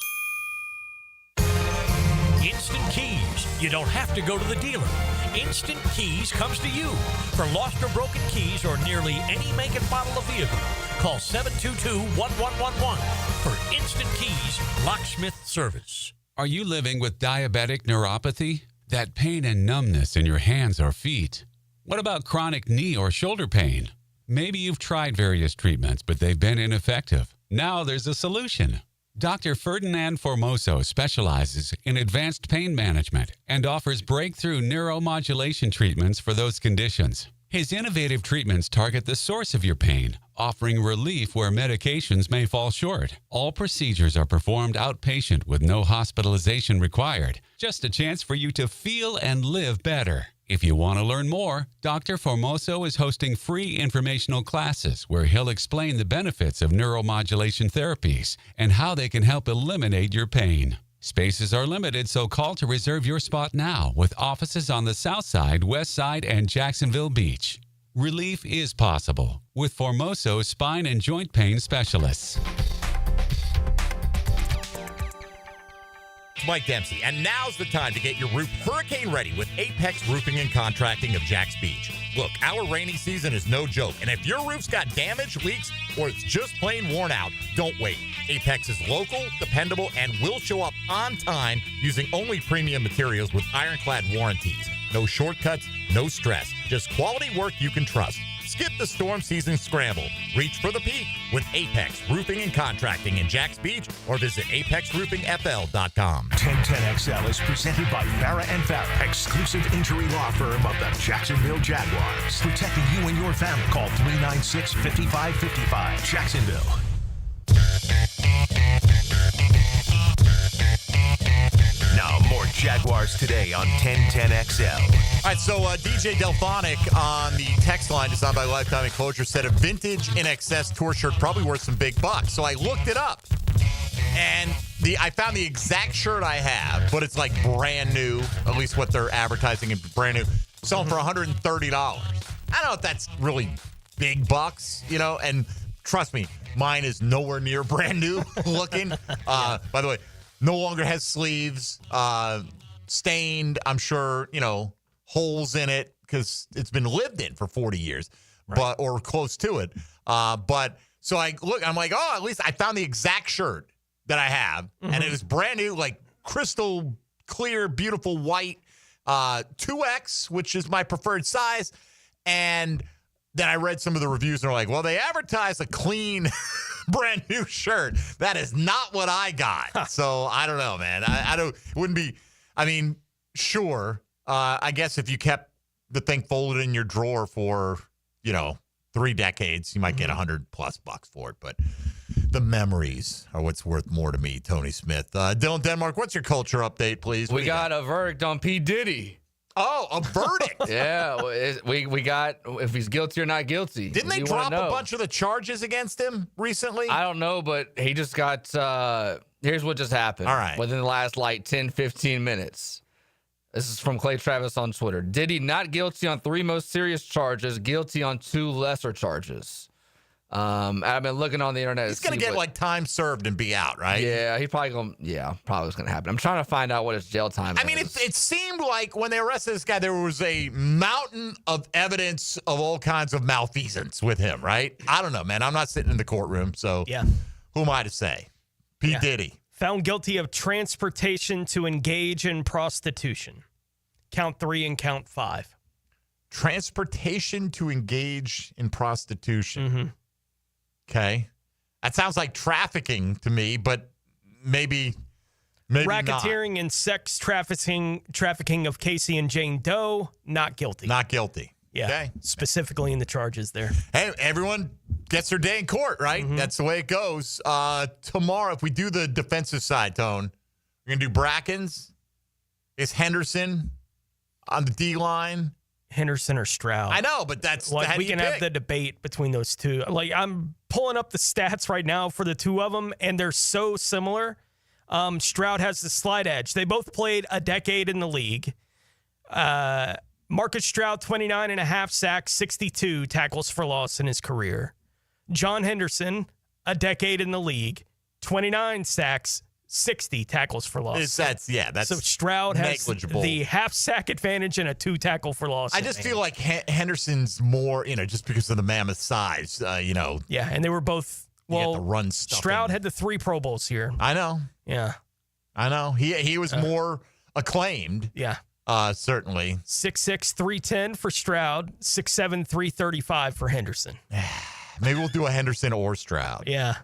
Instant Keys. You don't have to go to the dealer. Instant Keys comes to you. For lost or broken keys or nearly any make and model of vehicle, call 722-1111 for Instant Keys locksmith service. Are you living with diabetic neuropathy? That pain and numbness in your hands or feet? What about chronic knee or shoulder pain? Maybe you've tried various treatments, but they've been ineffective. Now there's a solution. Dr. Ferdinand Formoso specializes in advanced pain management and offers breakthrough neuromodulation treatments for those conditions. His innovative treatments target the source of your pain, offering relief where medications may fall short. All procedures are performed outpatient with no hospitalization required. Just a chance for you to feel and live better. If you want to learn more, Dr. Formoso is hosting free informational classes where he'll explain the benefits of neuromodulation therapies and how they can help eliminate your pain. Spaces are limited, so call to reserve your spot now with offices on the South Side, West Side, and Jacksonville Beach. Relief is possible with Formoso spine and joint pain specialists. Mike Dempsey, and now's the time to get your roof hurricane ready with Apex Roofing and Contracting of Jacks Beach. Look, our rainy season is no joke, and if your roof's got damage, leaks, or it's just plain worn out, don't wait. Apex is local, dependable, and will show up on time using only premium materials with ironclad warranties. No shortcuts, no stress, just quality work you can trust. Skip the storm season scramble. Reach for the peak with Apex Roofing and Contracting in Jacks Beach or visit apexroofingfl.com. 1010XL is presented by Farah & Farah, exclusive injury law firm of the Jacksonville Jaguars. Protecting you and your family. Call 396-5555. Jacksonville. Now, more Jaguars Today on 1010XL. All right, so DJ Delphonic on the text line designed by Lifetime Enclosure said a vintage In Excess tour shirt probably worth some big bucks. So I looked it up, and I found the exact shirt I have, but it's like brand new, at least what they're advertising is brand new, selling for $130. I don't know if that's really big bucks, you know, and trust me, mine is nowhere near brand new looking. By the way, no longer has sleeves, stained, I'm sure, you know, holes in it because it's been lived in for 40 years, right, or close to it. But so I look, I'm like, oh, at least I found the exact shirt that I have, and it is brand new, like crystal clear, beautiful white, 2X, which is my preferred size. And then I read some of the reviews, and they're like, well, they advertise a clean brand new shirt. That is not what I got. So I don't know, man. I don't. Wouldn't be. I mean, sure. I guess if you kept the thing folded in your drawer for 3 decades, you might get $100+ for it. But the memories are what's worth more to me, Tony Smith. Dylan Denmark, what's your culture update, please? We got a verdict on P. Diddy. Oh, a verdict. Yeah, we got if he's guilty or not guilty. Didn't they drop a bunch of the charges against him recently? I don't know, but he just got, here's what just happened. All right. Within the last 10, 15 minutes. This is from Clay Travis on Twitter. Diddy not guilty on 3 most serious charges, guilty on 2 lesser charges. I've been looking on the internet. He's going to get time served and be out, right? Yeah, probably was going to happen. I'm trying to find out what his jail time is. I mean, it seemed like when they arrested this guy, there was a mountain of evidence of all kinds of malfeasance with him, right? I don't know, man. I'm not sitting in the courtroom, so who am I to say? P. Diddy. Found guilty of transportation to engage in prostitution. Count 3 and count 5. Transportation to engage in prostitution. Okay. That sounds like trafficking to me, but maybe Racketeering not. and sex trafficking of Casey and Jane Doe, not guilty. Not guilty. Yeah. Okay. Specifically in the charges there. Hey, everyone gets their day in court, right? That's the way it goes. Tomorrow, if we do the defensive side, Tone, we're going to do Brackens. Is Henderson on the D line? Henderson or Stroud? I know, but that's we can have the debate between those two. I'm pulling up the stats right now for the two of them, and they're so similar. Stroud has the slight edge. They both played a decade in the league. Marcus Stroud, 29.5 sacks, 62 tackles for loss in his career. John Henderson, a decade in the league, 29 sacks, 60 tackles for loss. That's so Stroud has negligible. The half sack advantage and a 2 tackle for loss. I just feel like Henderson's more, just because of the mammoth size, Yeah, and they were both. Well, the run stuff. Stroud had the 3 Pro Bowls here. I know. Yeah, I know. He was more acclaimed. Yeah. Certainly. 6'6", 310 for Stroud, 6'7", 335 for Henderson. Maybe we'll do a Henderson or Stroud. Yeah.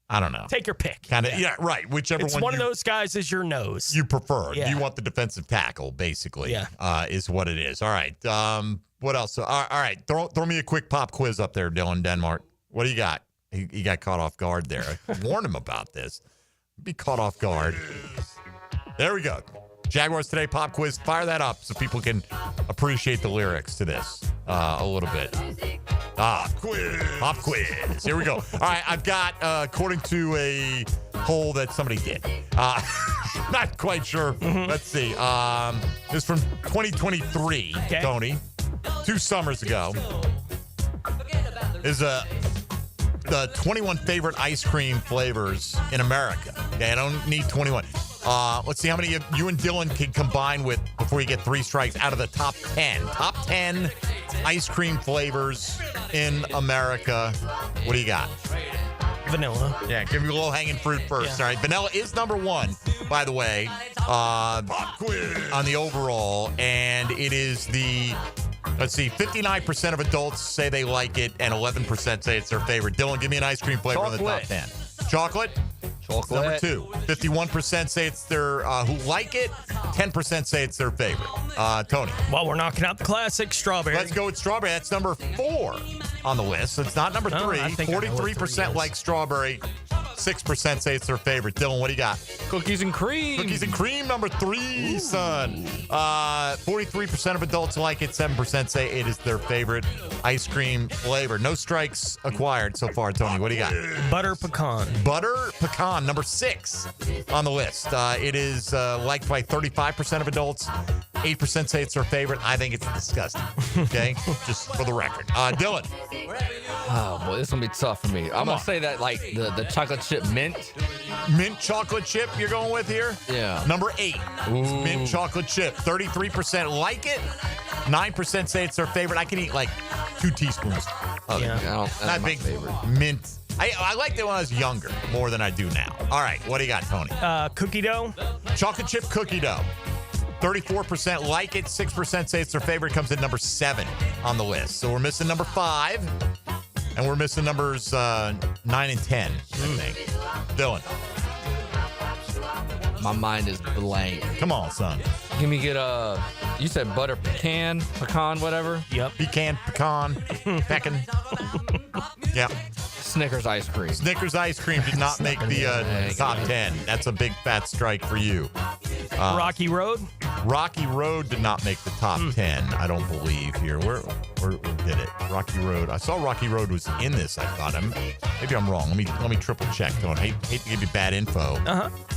I don't know. Take your pick. Kind of, right. Whichever it's one of those guys is your nose. You prefer. Yeah. You want the defensive tackle, basically. Yeah. Is what it is. All right. What else? All right. Throw me a quick pop quiz up there, Dylan Denmark. What do you got? He got caught off guard there. I warned him about this. Be caught off guard. There we go. Jaguars Today pop quiz. Fire that up so people can appreciate the lyrics to this a little bit. Quiz. Pop quiz. Here we go. All right, I've got, according to a poll that somebody did. Not quite sure. Let's see. This is from 2023, Tony. 2 summers ago. Is the 21 favorite ice cream flavors in America. Okay, I don't need 21. Let's see how many you and Dylan can combine with before you get 3 strikes out of the top 10. Top 10 ice cream flavors in America. What do you got? Vanilla. Yeah, give me a little hanging fruit first. All right, vanilla is number 1, by the way, on the overall, and it is the. Let's see, 59% of adults say they like it, and 11% say it's their favorite. Dylan, give me an ice cream flavor on the top 10. Chocolate? Chocolate. Number 2. 51% say it's their, who like it. 10% say it's their favorite. Tony? Well, we're knocking out the classic, strawberry. Let's go with strawberry. That's number 4 on the list. So it's not number 3. 43% like strawberry. 6% say it's their favorite. Dylan, what do you got? Cookies and cream. Cookies and cream, number 3, son. 43% of adults like it. 7% say it is their favorite ice cream flavor. No strikes acquired so far, Tony. What do you got? Butter pecan. Butter pecan, number 6 on the list. It is liked by 35% of adults. 8% say it's their favorite. I think it's disgusting. Okay? Just for the record. Dylan. Oh, boy, this is going to be tough for me. I'm going to say that, like, the chocolate chip mint. Mint chocolate chip you're going with here? Yeah. Number 8. Mint chocolate chip. 33% like it. 9% say it's their favorite. I can eat, like, 2 teaspoons of it. Not big favorite. mint. I liked it when I was younger more than I do now. All right, what do you got, Tony? Cookie dough. Chocolate chip cookie dough. 34% like it. 6% say it's their favorite. Comes in number 7 on the list. So we're missing number 5. And we're missing numbers 9 and 10, I think. Dylan. My mind is blank. Come on, son. Give me you said butter pecan, whatever? Yep. Pecan, pecan. Yep. Snickers ice cream. Snickers ice cream did not make the top 10. That's a big fat strike for you. Rocky Road? Rocky Road did not make the top 10, I don't believe here. Where did it? Rocky Road. I saw Rocky Road was in this, I thought. Maybe I'm wrong. Let me triple check. Don't hate to give you bad info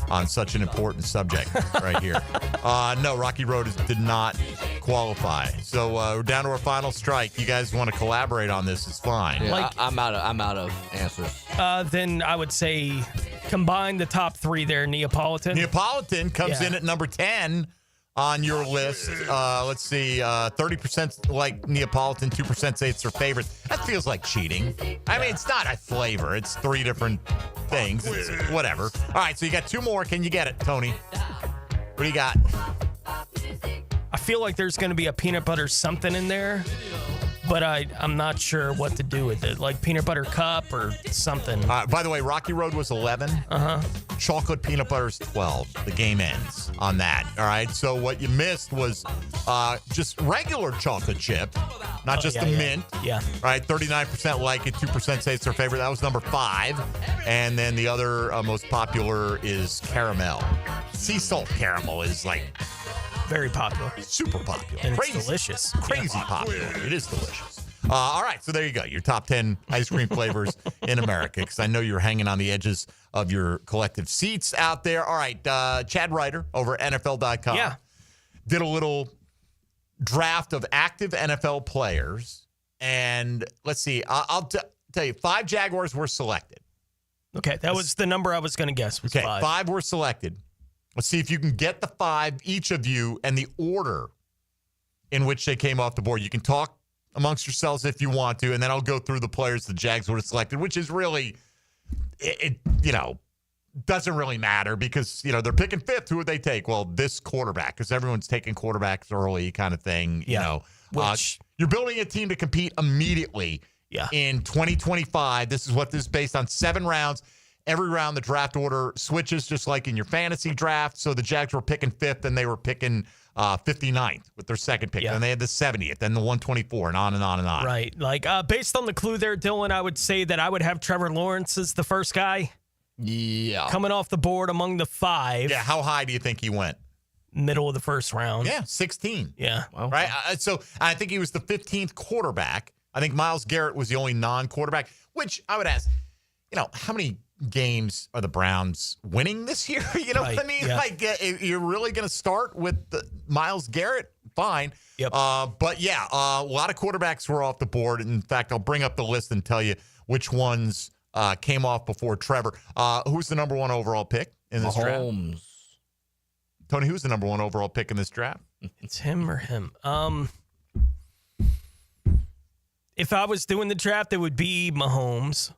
on such an important subject right here. No, Rocky Road did not qualify. So we're down to our final strike. You guys want to collaborate on this, it's fine. Yeah, I'm out of answers. Then I would say combine the top 3 there, Neapolitan. Neapolitan comes in at number 10 on your list. Let's see, 30% like Neapolitan, 2% say it's their favorite. That feels like cheating. I mean, it's not a flavor. It's 3 different things. It's whatever. All right, so you got 2 more. Can you get it, Tony? What do you got? I feel like there's going to be a peanut butter something in there, but I'm not sure what to do with it. Like peanut butter cup or something. By the way, Rocky Road was 11. Chocolate peanut butter is 12. The game ends on that. All right. So what you missed was just regular chocolate chip, not just the mint. Yeah. All right. 39% like it. 2% say it's their favorite. That was number 5. And then the other most popular is caramel. Sea salt caramel is like very popular. Super popular. And Crazy. it's delicious. Crazy popular. It is delicious. All right, so there you go. Your top 10 ice cream flavors in America, because I know you're hanging on the edges of your collective seats out there. All right, Chad Ryder over at NFL.com did a little draft of active NFL players. And let's see, I'll tell you, 5 Jaguars were selected. Okay, that was the number I was going to guess was 5. 5 were selected. Let's see if you can get the 5, each of you, and the order in which they came off the board. You can talk amongst yourselves if you want to, and then I'll go through the players the Jags would have selected, which is really, it doesn't really matter because, they're picking 5th. Who would they take? Well, this quarterback, because everyone's taking quarterbacks early kind of thing. You're building a team to compete immediately in 2025. This is based on 7 rounds. Every round, the draft order switches, just like in your fantasy draft. So the Jags were picking 5th, and they were picking 59th with their second pick. And they had the 70th, then the 124, and on and on and on. Right. Like, based on the clue there, Dylan, I would say that I would have Trevor Lawrence as the first guy. Yeah. Coming off the board among the 5. Yeah, how high do you think he went? Middle of the first round. Yeah, 16. Yeah. Wow. Right? So I think he was the 15th quarterback. I think Myles Garrett was the only non-quarterback, which I would ask, how many games are the Browns winning this year? What I mean? Yeah. Like, you're really going to start with Myles Garrett? Fine. Yep. But yeah, a lot of quarterbacks were off the board. In fact, I'll bring up the list and tell you which ones came off before Trevor. Who's the number 1 overall pick in this draft? Mahomes. Tony, who's the number 1 overall pick in this draft? It's him or him. If I was doing the draft, it would be Mahomes.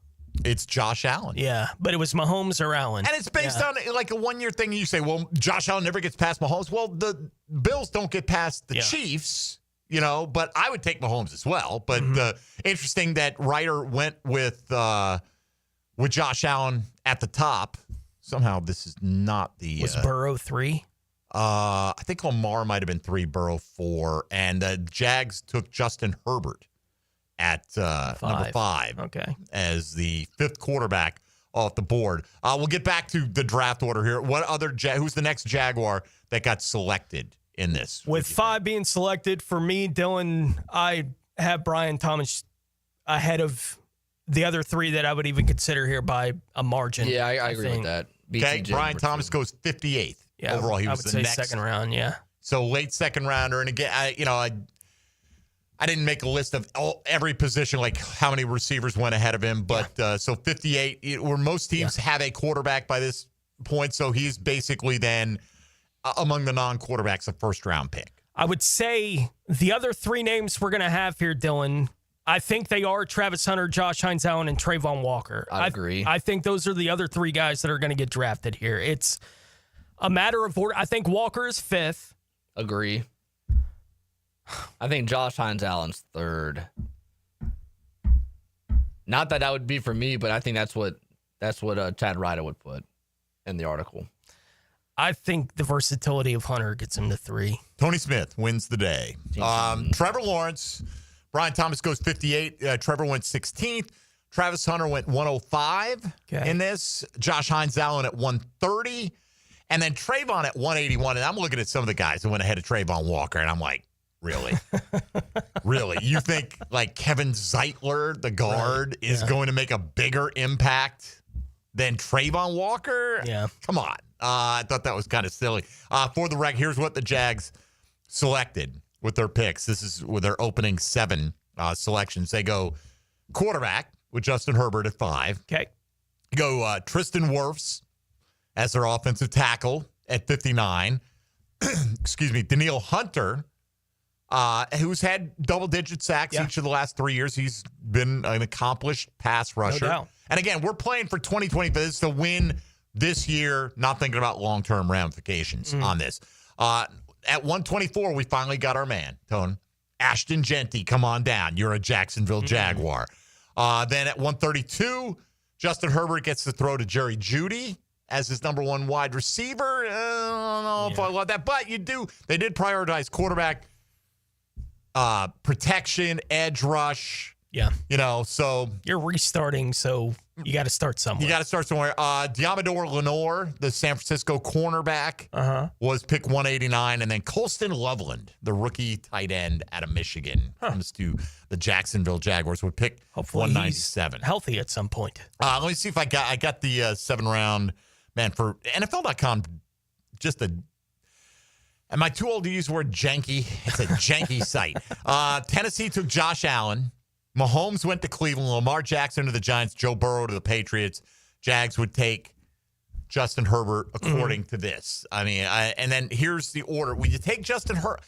It's Josh Allen. Yeah, but it was Mahomes or Allen. And it's based on like a 1-year thing. You say, well, Josh Allen never gets past Mahomes. Well, the Bills don't get past the Chiefs, but I would take Mahomes as well. But interesting that Ryder went with Josh Allen at the top. Somehow this is not the... Was Burrow 3? I think Lamar might have been 3, Burrow 4. And Jags took Justin Herbert at number 5 as the 5th quarterback off the board. We'll get back to the draft order here. Who's the next Jaguar that got selected in this? With 5 being selected, for me, Dylan, I have Brian Thomas ahead of the other 3 that I would even consider here by a margin. Yeah, I agree with that. Okay, Brian Thomas goes 58th overall. He was I would the say next second round, So late second rounder. And again, I didn't make a list of every position, like how many receivers went ahead of him. But so 58, where most teams have a quarterback by this point. So he's basically then among the non-quarterbacks, a first-round pick. I would say the other 3 names we're going to have here, Dylan, I think they are Travis Hunter, Josh Hines Allen, and Trayvon Walker. I agree. I think those are the other 3 guys that are going to get drafted here. It's a matter of order. I think Walker is 5th. Agree. I think Josh Hines Allen's 3rd. Not that would be for me, but I think that's what Chad Ryder would put in the article. I think the versatility of Hunter gets him to 3. Tony Smith wins the day. Trevor Lawrence, Brian Thomas goes 58. Trevor went 16th. Travis Hunter went 105 in this. Josh Hines Allen at 130. And then Trayvon at 181. And I'm looking at some of the guys that went ahead of Trayvon Walker, and I'm like, really? Really? You think like Kevin Zeitler, the guard, is going to make a bigger impact than Trayvon Walker? Yeah. Come on. I thought that was kind of silly. For the record, here's what the Jags selected with their picks. This is with their opening 7 selections. They go quarterback with Justin Herbert at 5. Okay. Go Tristan Wirfs as their offensive tackle at 59. Excuse me, Daniil Hunter, who's had double-digit sacks each of the last 3 years. He's been an accomplished pass rusher. No doubt. And again, we're playing for 2020, but it's to win this year, not thinking about long-term ramifications on this. At 124, we finally got our man, Tone. Ashton Genty, come on down. You're a Jacksonville Jaguar. Then at 132, Justin Herbert gets to throw to Jerry Jeudy as his number 1 wide receiver. I don't know if I love that, but they did prioritize quarterback protection, edge rush. Yeah. So you're restarting, so you got to start somewhere. You got to start somewhere. Diamador Lenore, the San Francisco cornerback, was pick 189. And then Colston Loveland, the rookie tight end out of Michigan, comes to the Jacksonville Jaguars, would pick Hopefully 197. He's healthy at some point. Let me see if I got the 7-round, man, for NFL.com, am I too old to use the word janky? It's a janky site. Tennessee took Josh Allen. Mahomes went to Cleveland. Lamar Jackson to the Giants. Joe Burrow to the Patriots. Jags would take Justin Herbert according to this. I mean, and then here's the order. Would you take Justin Herbert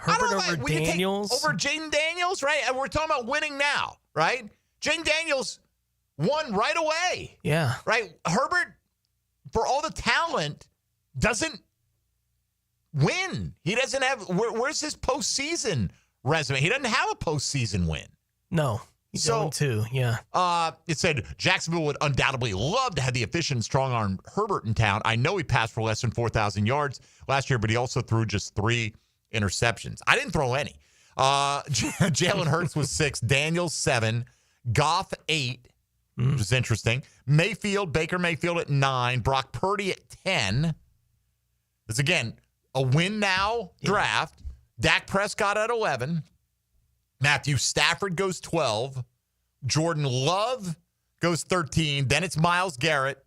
over Daniels? Over Jaden Daniels, right? And we're talking about winning now, right? Jaden Daniels won right away. Yeah. Right? Herbert, for all the talent, doesn't win. He doesn't have – where's his postseason resume? He doesn't have a postseason win. No. He's 0-2, yeah. It said Jacksonville would undoubtedly love to have the efficient, strong-arm Herbert in town. I know he passed for less than 4,000 yards last year, but he also threw just 3 interceptions. I didn't throw any. Jalen Hurts was 6, Daniels 7, Goff 8, which is interesting. Baker Mayfield at 9, Brock Purdy at 10. It's, again, a win-now draft. Dak Prescott at 11. Matthew Stafford goes 12. Jordan Love goes 13. Then it's Myles Garrett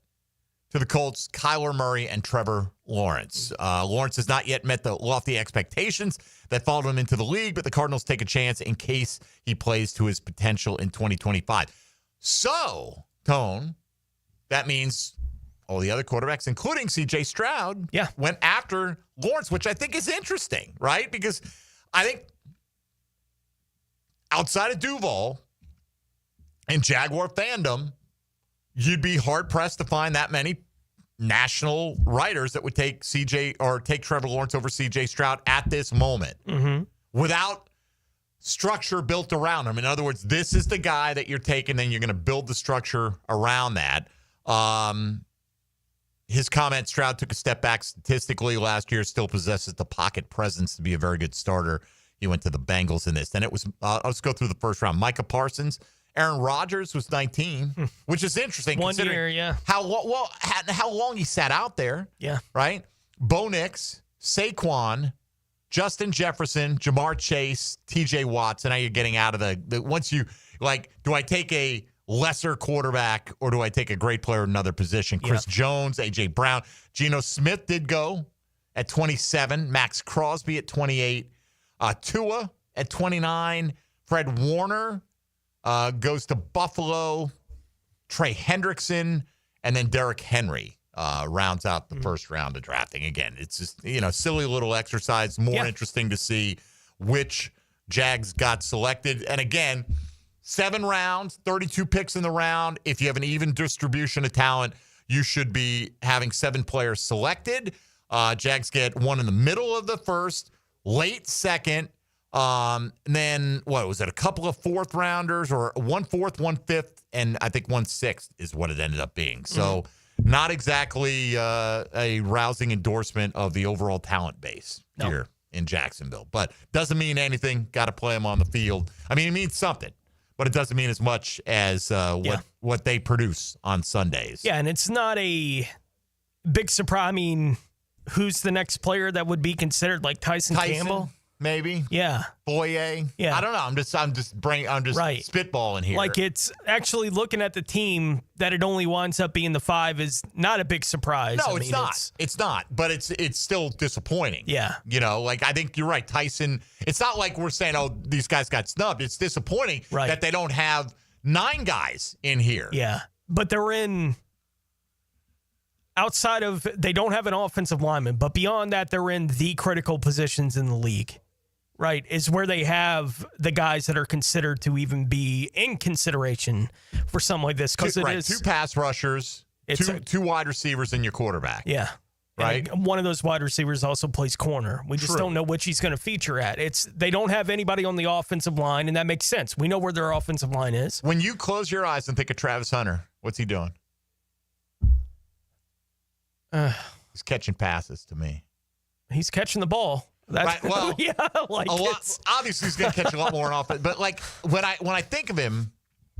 to the Colts, Kyler Murray, and Trevor Lawrence. Lawrence has not yet met the lofty expectations that followed him into the league, but the Cardinals take a chance in case he plays to his potential in 2025. So, Tone, that means all the other quarterbacks, including C.J. Stroud, went after Lawrence, which I think is interesting, right? Because I think outside of Duval and Jaguar fandom, you'd be hard-pressed to find that many national writers that would take Trevor Lawrence over C.J. Stroud at this moment without structure built around him. In other words, this is the guy that you're taking, then you're going to build the structure around that. His comment, Stroud took a step back statistically last year, still possesses the pocket presence to be a very good starter. He went to the Bengals in this. Then it was, let's go through the first round. Micah Parsons, Aaron Rodgers was 19, which is interesting. 1 year, how long he sat out there. Yeah. Right? Bo Nix, Saquon, Justin Jefferson, Jamar Chase, TJ Watt. So now you're getting out of the once you, like, do I take a lesser quarterback or do I take a great player in another position? Chris Jones, A.J. Brown. Geno Smith did go at 27. Max Crosby at 28. Tua at 29. Fred Warner goes to Buffalo. Trey Hendrickson. And then Derrick Henry rounds out the first round of drafting. Again, it's just, silly little exercise. More interesting to see which Jags got selected. And again, 7 rounds, 32 picks in the round. If you have an even distribution of talent, you should be having 7 players selected. Jags get 1 in the middle of the first, late second, And then, what was it? A couple of fourth rounders, or 1 4th, 1 5th, and I think 1 6th is what it ended up being. So not exactly a rousing endorsement of the overall talent base here in Jacksonville. But doesn't mean anything. Got to play them on the field. I mean, it means something, but it doesn't mean as much as what they produce on Sundays. Yeah, and it's not a big surprise. I mean, who's the next player that would be considered, like Tyson Campbell? Maybe. Yeah. Boye. Yeah. I don't know. I'm just spitballing here. Like, it's actually looking at the team that it only winds up being the 5 is not a big surprise. No, it's not. It's not. But it's still disappointing. Yeah. You know, like, I think you're right. Tyson, it's not like we're saying, oh, these guys got snubbed. It's disappointing that they don't have 9 guys in here. Yeah. But they're in, outside of, they don't have an offensive lineman, but beyond that, they're in the critical positions in the league. Right, is where they have the guys that are considered to even be in consideration for something like this. Because it is 2 pass rushers, two wide receivers, and your quarterback. Yeah. Right. And one of those wide receivers also plays corner. We just don't know which he's going to feature at. They don't have anybody on the offensive line, and that makes sense. We know where their offensive line is. When you close your eyes and think of Travis Hunter, what's he doing? He's catching passes to me. He's catching the ball. That's, right, well, yeah, like obviously he's going to catch a lot more on offense. But like when I think of him,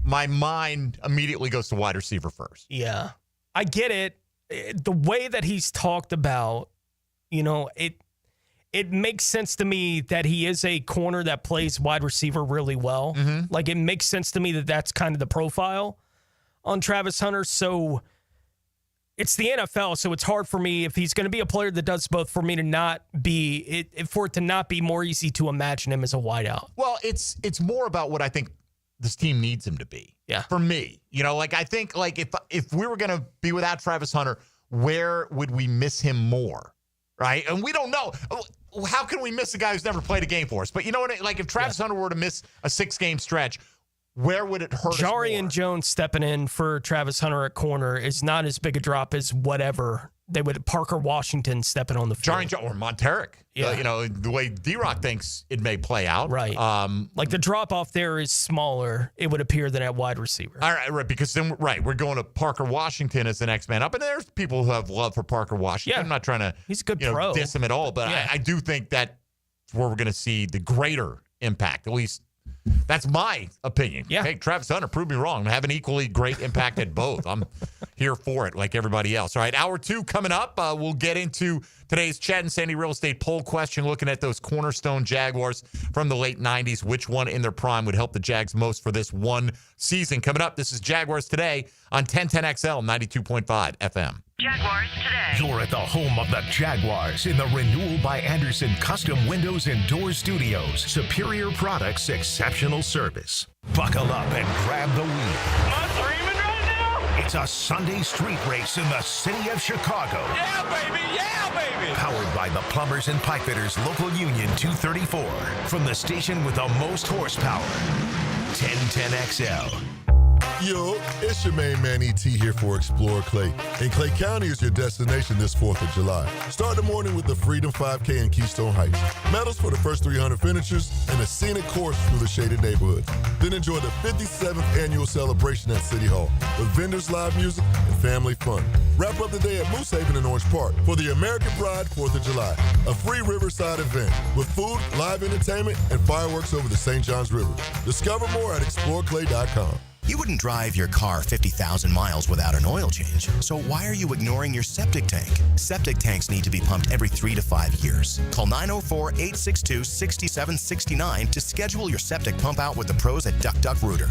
my mind immediately goes to wide receiver first. Yeah, I get it. The way that he's talked about, you know, it makes sense to me that he is a corner that plays wide receiver really well. Mm-hmm. Like, it makes sense to me that that's kind of the profile on Travis Hunter. So it's the NFL, so it's hard for me, if he's going to be a player that does both, for me to not be for it to not be more easy to imagine him as a wideout. Well, it's more about what I think this team needs him to be. Yeah. For me, you know, like, I think, like, if we were going to be without Travis Hunter, where would we miss him more? Right? And we don't know. How can we miss a guy who's never played a game for us? But you know what? Like, if Travis Hunter were to miss a 6-game stretch, where would it hurt us more? Jarian Jones stepping in for Travis Hunter at corner is not as big a drop as whatever they would. Parker Washington stepping on the field. Jarian Jones or Monteric. Yeah. You know, the way D-Rock thinks it may play out. Right. Like, the drop-off there is smaller, it would appear, than at wide receiver. All right, because then, we're going to Parker Washington as the next man up. And there's people who have love for Parker Washington. Yeah. I'm not trying to He's a good pro. Diss him at all, but I do think that's where we're going to see the greater impact, at least. That's my opinion. Yeah. Hey, Travis Hunter, prove me wrong. Have an equally great impact at both. I'm here for it, like everybody else. All right, hour 2 coming up. We'll get into today's Chad and Sandy real estate poll question, looking at those cornerstone Jaguars from the late 90s. Which one in their prime would help the Jags most for this one season? Coming up, this is Jaguars Today on 1010XL 92.5 FM. Jaguars Today. You're at the home of the Jaguars in the Renewal by Anderson Custom Windows and Door Studios. Superior products, exceptional service. Buckle up and grab the wheel. Am I dreaming right now? It's a Sunday street race in the city of Chicago. Yeah, baby! Yeah, baby! Powered by the Plumbers and Pipefitters Local Union 234. From the station with the most horsepower, 1010XL. Yo, it's your main man E.T. here for Explore Clay. And Clay County is your destination this 4th of July. Start the morning with the Freedom 5K in Keystone Heights. Medals for the first 300 finishers and a scenic course through the shaded neighborhoods. Then enjoy the 57th annual celebration at City Hall with vendors, live music, and family fun. Wrap up the day at Moose Haven in Orange Park for the American Pride 4th of July, a free Riverside event with food, live entertainment, and fireworks over the St. Johns River. Discover more at exploreclay.com. You wouldn't drive your car 50,000 miles without an oil change. So why are you ignoring your septic tank? Septic tanks need to be pumped every 3 to 5 years. Call 904-862-6769 to schedule your septic pump out with the pros at Duck Duck Rooter.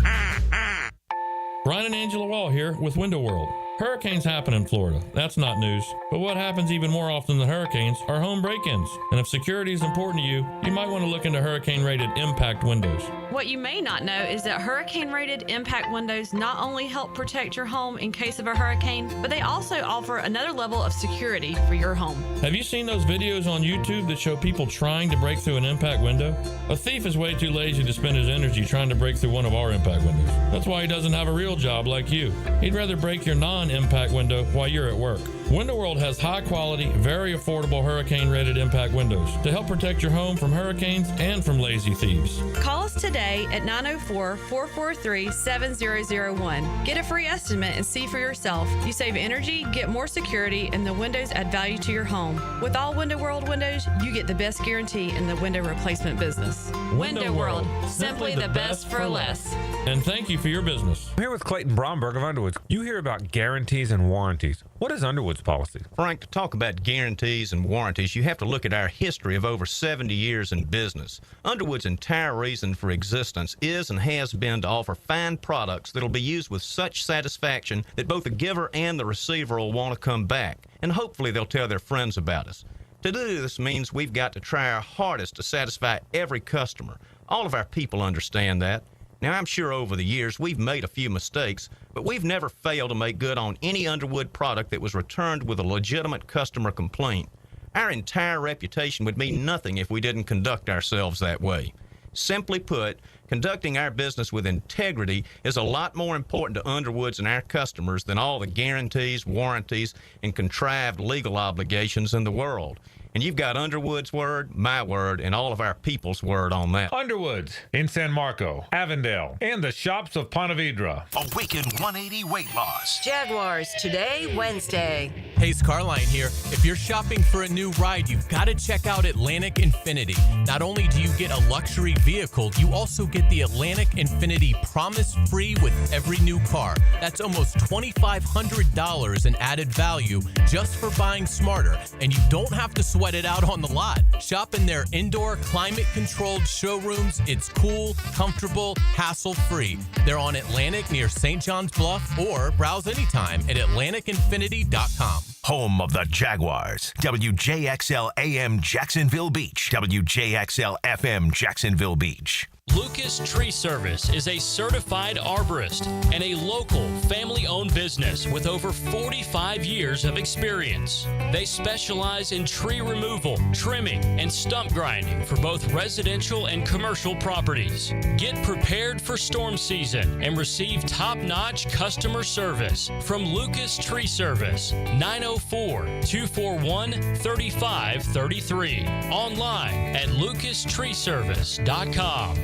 Brian and Angela Wall here with Window World. Hurricanes happen in Florida. That's not news. But what happens even more often than hurricanes are home break-ins. And if security is important to you, you might want to look into hurricane-rated impact windows. What you may not know is that hurricane-rated impact windows not only help protect your home in case of a hurricane, but they also offer another level of security for your home. Have you seen those videos on YouTube that show people trying to break through an impact window? A thief is way too lazy to spend his energy trying to break through one of our impact windows. That's why he doesn't have a real job like you. He'd rather break your non-impact window while you're at work. Window World has high quality, very affordable hurricane rated impact windows to help protect your home from hurricanes and from lazy thieves. Call us today at 904-443-7001. Get a free estimate and see for yourself. You save energy, get more security, and the windows add value to your home. With all Window World windows, you get the best guarantee in the window replacement business. Window World. Simply the best for less. And thank you for your business. I'm here with Clayton Bromberg of Underwoods. You hear about guarantees and warranties. What is Underwood's policy? Frank, to talk about guarantees and warranties, you have to look at our history of over 70 years in business. Underwood's entire reason for existence is and has been to offer fine products that'll be used with such satisfaction that both the giver and the receiver will want to come back, and hopefully they'll tell their friends about us. To do this means we've got to try our hardest to satisfy every customer. All of our people understand that. Now, I'm sure over the years we've made a few mistakes, but we've never failed to make good on any Underwood product that was returned with a legitimate customer complaint. Our entire reputation would mean nothing if we didn't conduct ourselves that way. Simply put, conducting our business with integrity is a lot more important to Underwoods and our customers than all the guarantees, warranties, and contrived legal obligations in the world. And you've got Underwood's word, my word, and all of our people's word on that. Underwoods in San Marco, Avondale, and the shops of Ponte Vedra. Awaken 180 weight loss. Jaguars Today, Wednesday. Hey, it's Carline here. If you're shopping for a new ride, you've got to check out Atlantic Infinity. Not only do you get a luxury vehicle, you also get the Atlantic Infinity Promise Free with every new car. That's almost $2,500 in added value just for buying smarter, and you don't have to sweat it out on the lot. Shop in their indoor climate-controlled showrooms. It's cool, comfortable, hassle-free. They're on Atlantic near St. John's Bluff, or browse anytime at atlanticinfinity.com. Home of the Jaguars. WJXL AM Jacksonville Beach. WJXL FM Jacksonville Beach. Lucas Tree Service is a certified arborist and a local family-owned business with over 45 years of experience. They specialize in tree removal, trimming, and stump grinding for both residential and commercial properties. Get prepared for storm season and receive top-notch customer service from Lucas Tree Service, 904-241-3533. Online at lucastreeservice.com.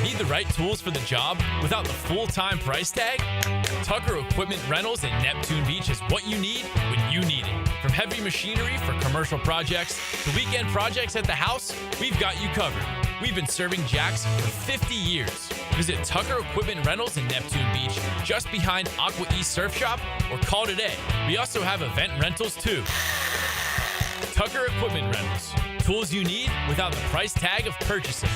Need the right tools for the job without the full-time price tag? Tucker Equipment Rentals in Neptune Beach is what you need when you need it. From heavy machinery for commercial projects to weekend projects at the house, we've got you covered. We've been serving jacks for 50 years. Visit Tucker Equipment Rentals in Neptune Beach, just behind Aqua East Surf Shop, or call today. We also have event rentals too. Tucker Equipment Rentals. Tools you need without the price tag of purchasing.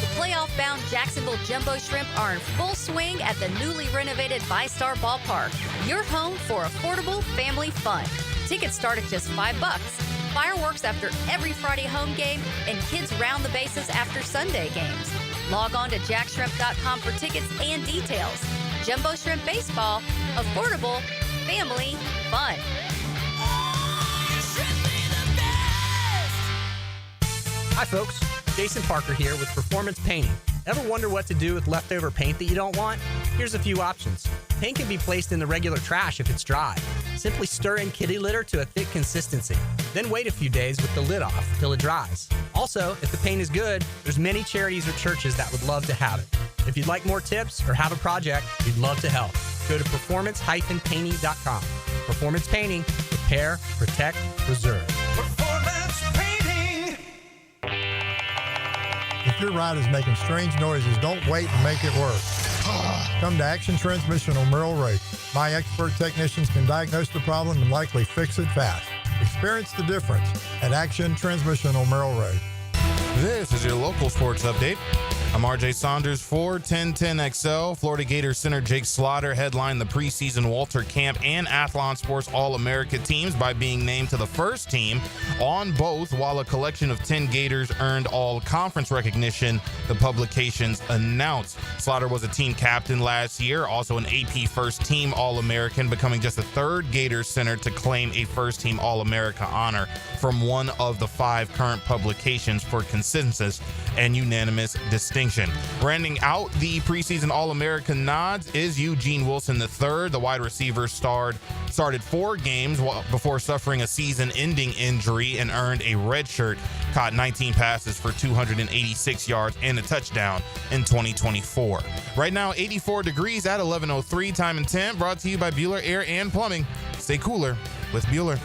The playoff-bound Jacksonville Jumbo Shrimp are in full swing at the newly renovated VyStar Ballpark. Your home for affordable family fun. Tickets start at just $5. Fireworks after every Friday home game, and kids round the bases after Sunday games. Log on to jackshrimp.com for tickets and details. Jumbo Shrimp Baseball, affordable family fun. Hi folks, Jason Parker here with Performance Painting. Ever wonder what to do with leftover paint that you don't want? Here's a few options. Paint can be placed in the regular trash if it's dry. Simply stir in kitty litter to a thick consistency. Then wait a few days with the lid off till it dries. Also, if the paint is good, there's many charities or churches that would love to have it. If you'd like more tips or have a project, we'd love to help. Go to performance-painting.com. Performance Painting. Repair, protect, preserve. Performance Painting! If your ride is making strange noises, don't wait and make it worse. Come to Action Transmission on Merrill Road. My expert technicians can diagnose the problem and likely fix it fast. Experience the difference at Action Transmission on Merrill Road. This is your local sports update. I'm RJ Saunders for 1010XL. Florida Gators center Jake Slaughter headlined the preseason Walter Camp and Athlon Sports All-America teams by being named to the first team on both, while a collection of 10 Gators earned all-conference recognition, the publications announced. Slaughter was a team captain last year, also an AP first-team All-American, becoming just the third Gators center to claim a first-team All-America honor from one of the 5 current publications for consensus and unanimous distinction. Rounding out the preseason All-American nods is Eugene Wilson III. The wide receiver started 4 games before suffering a season-ending injury and earned a red shirt, caught 19 passes for 286 yards and a touchdown in 2024. Right now, 84 degrees at 11:03, time and temp, brought to you by Bueller Air and Plumbing. Stay cooler with Bueller.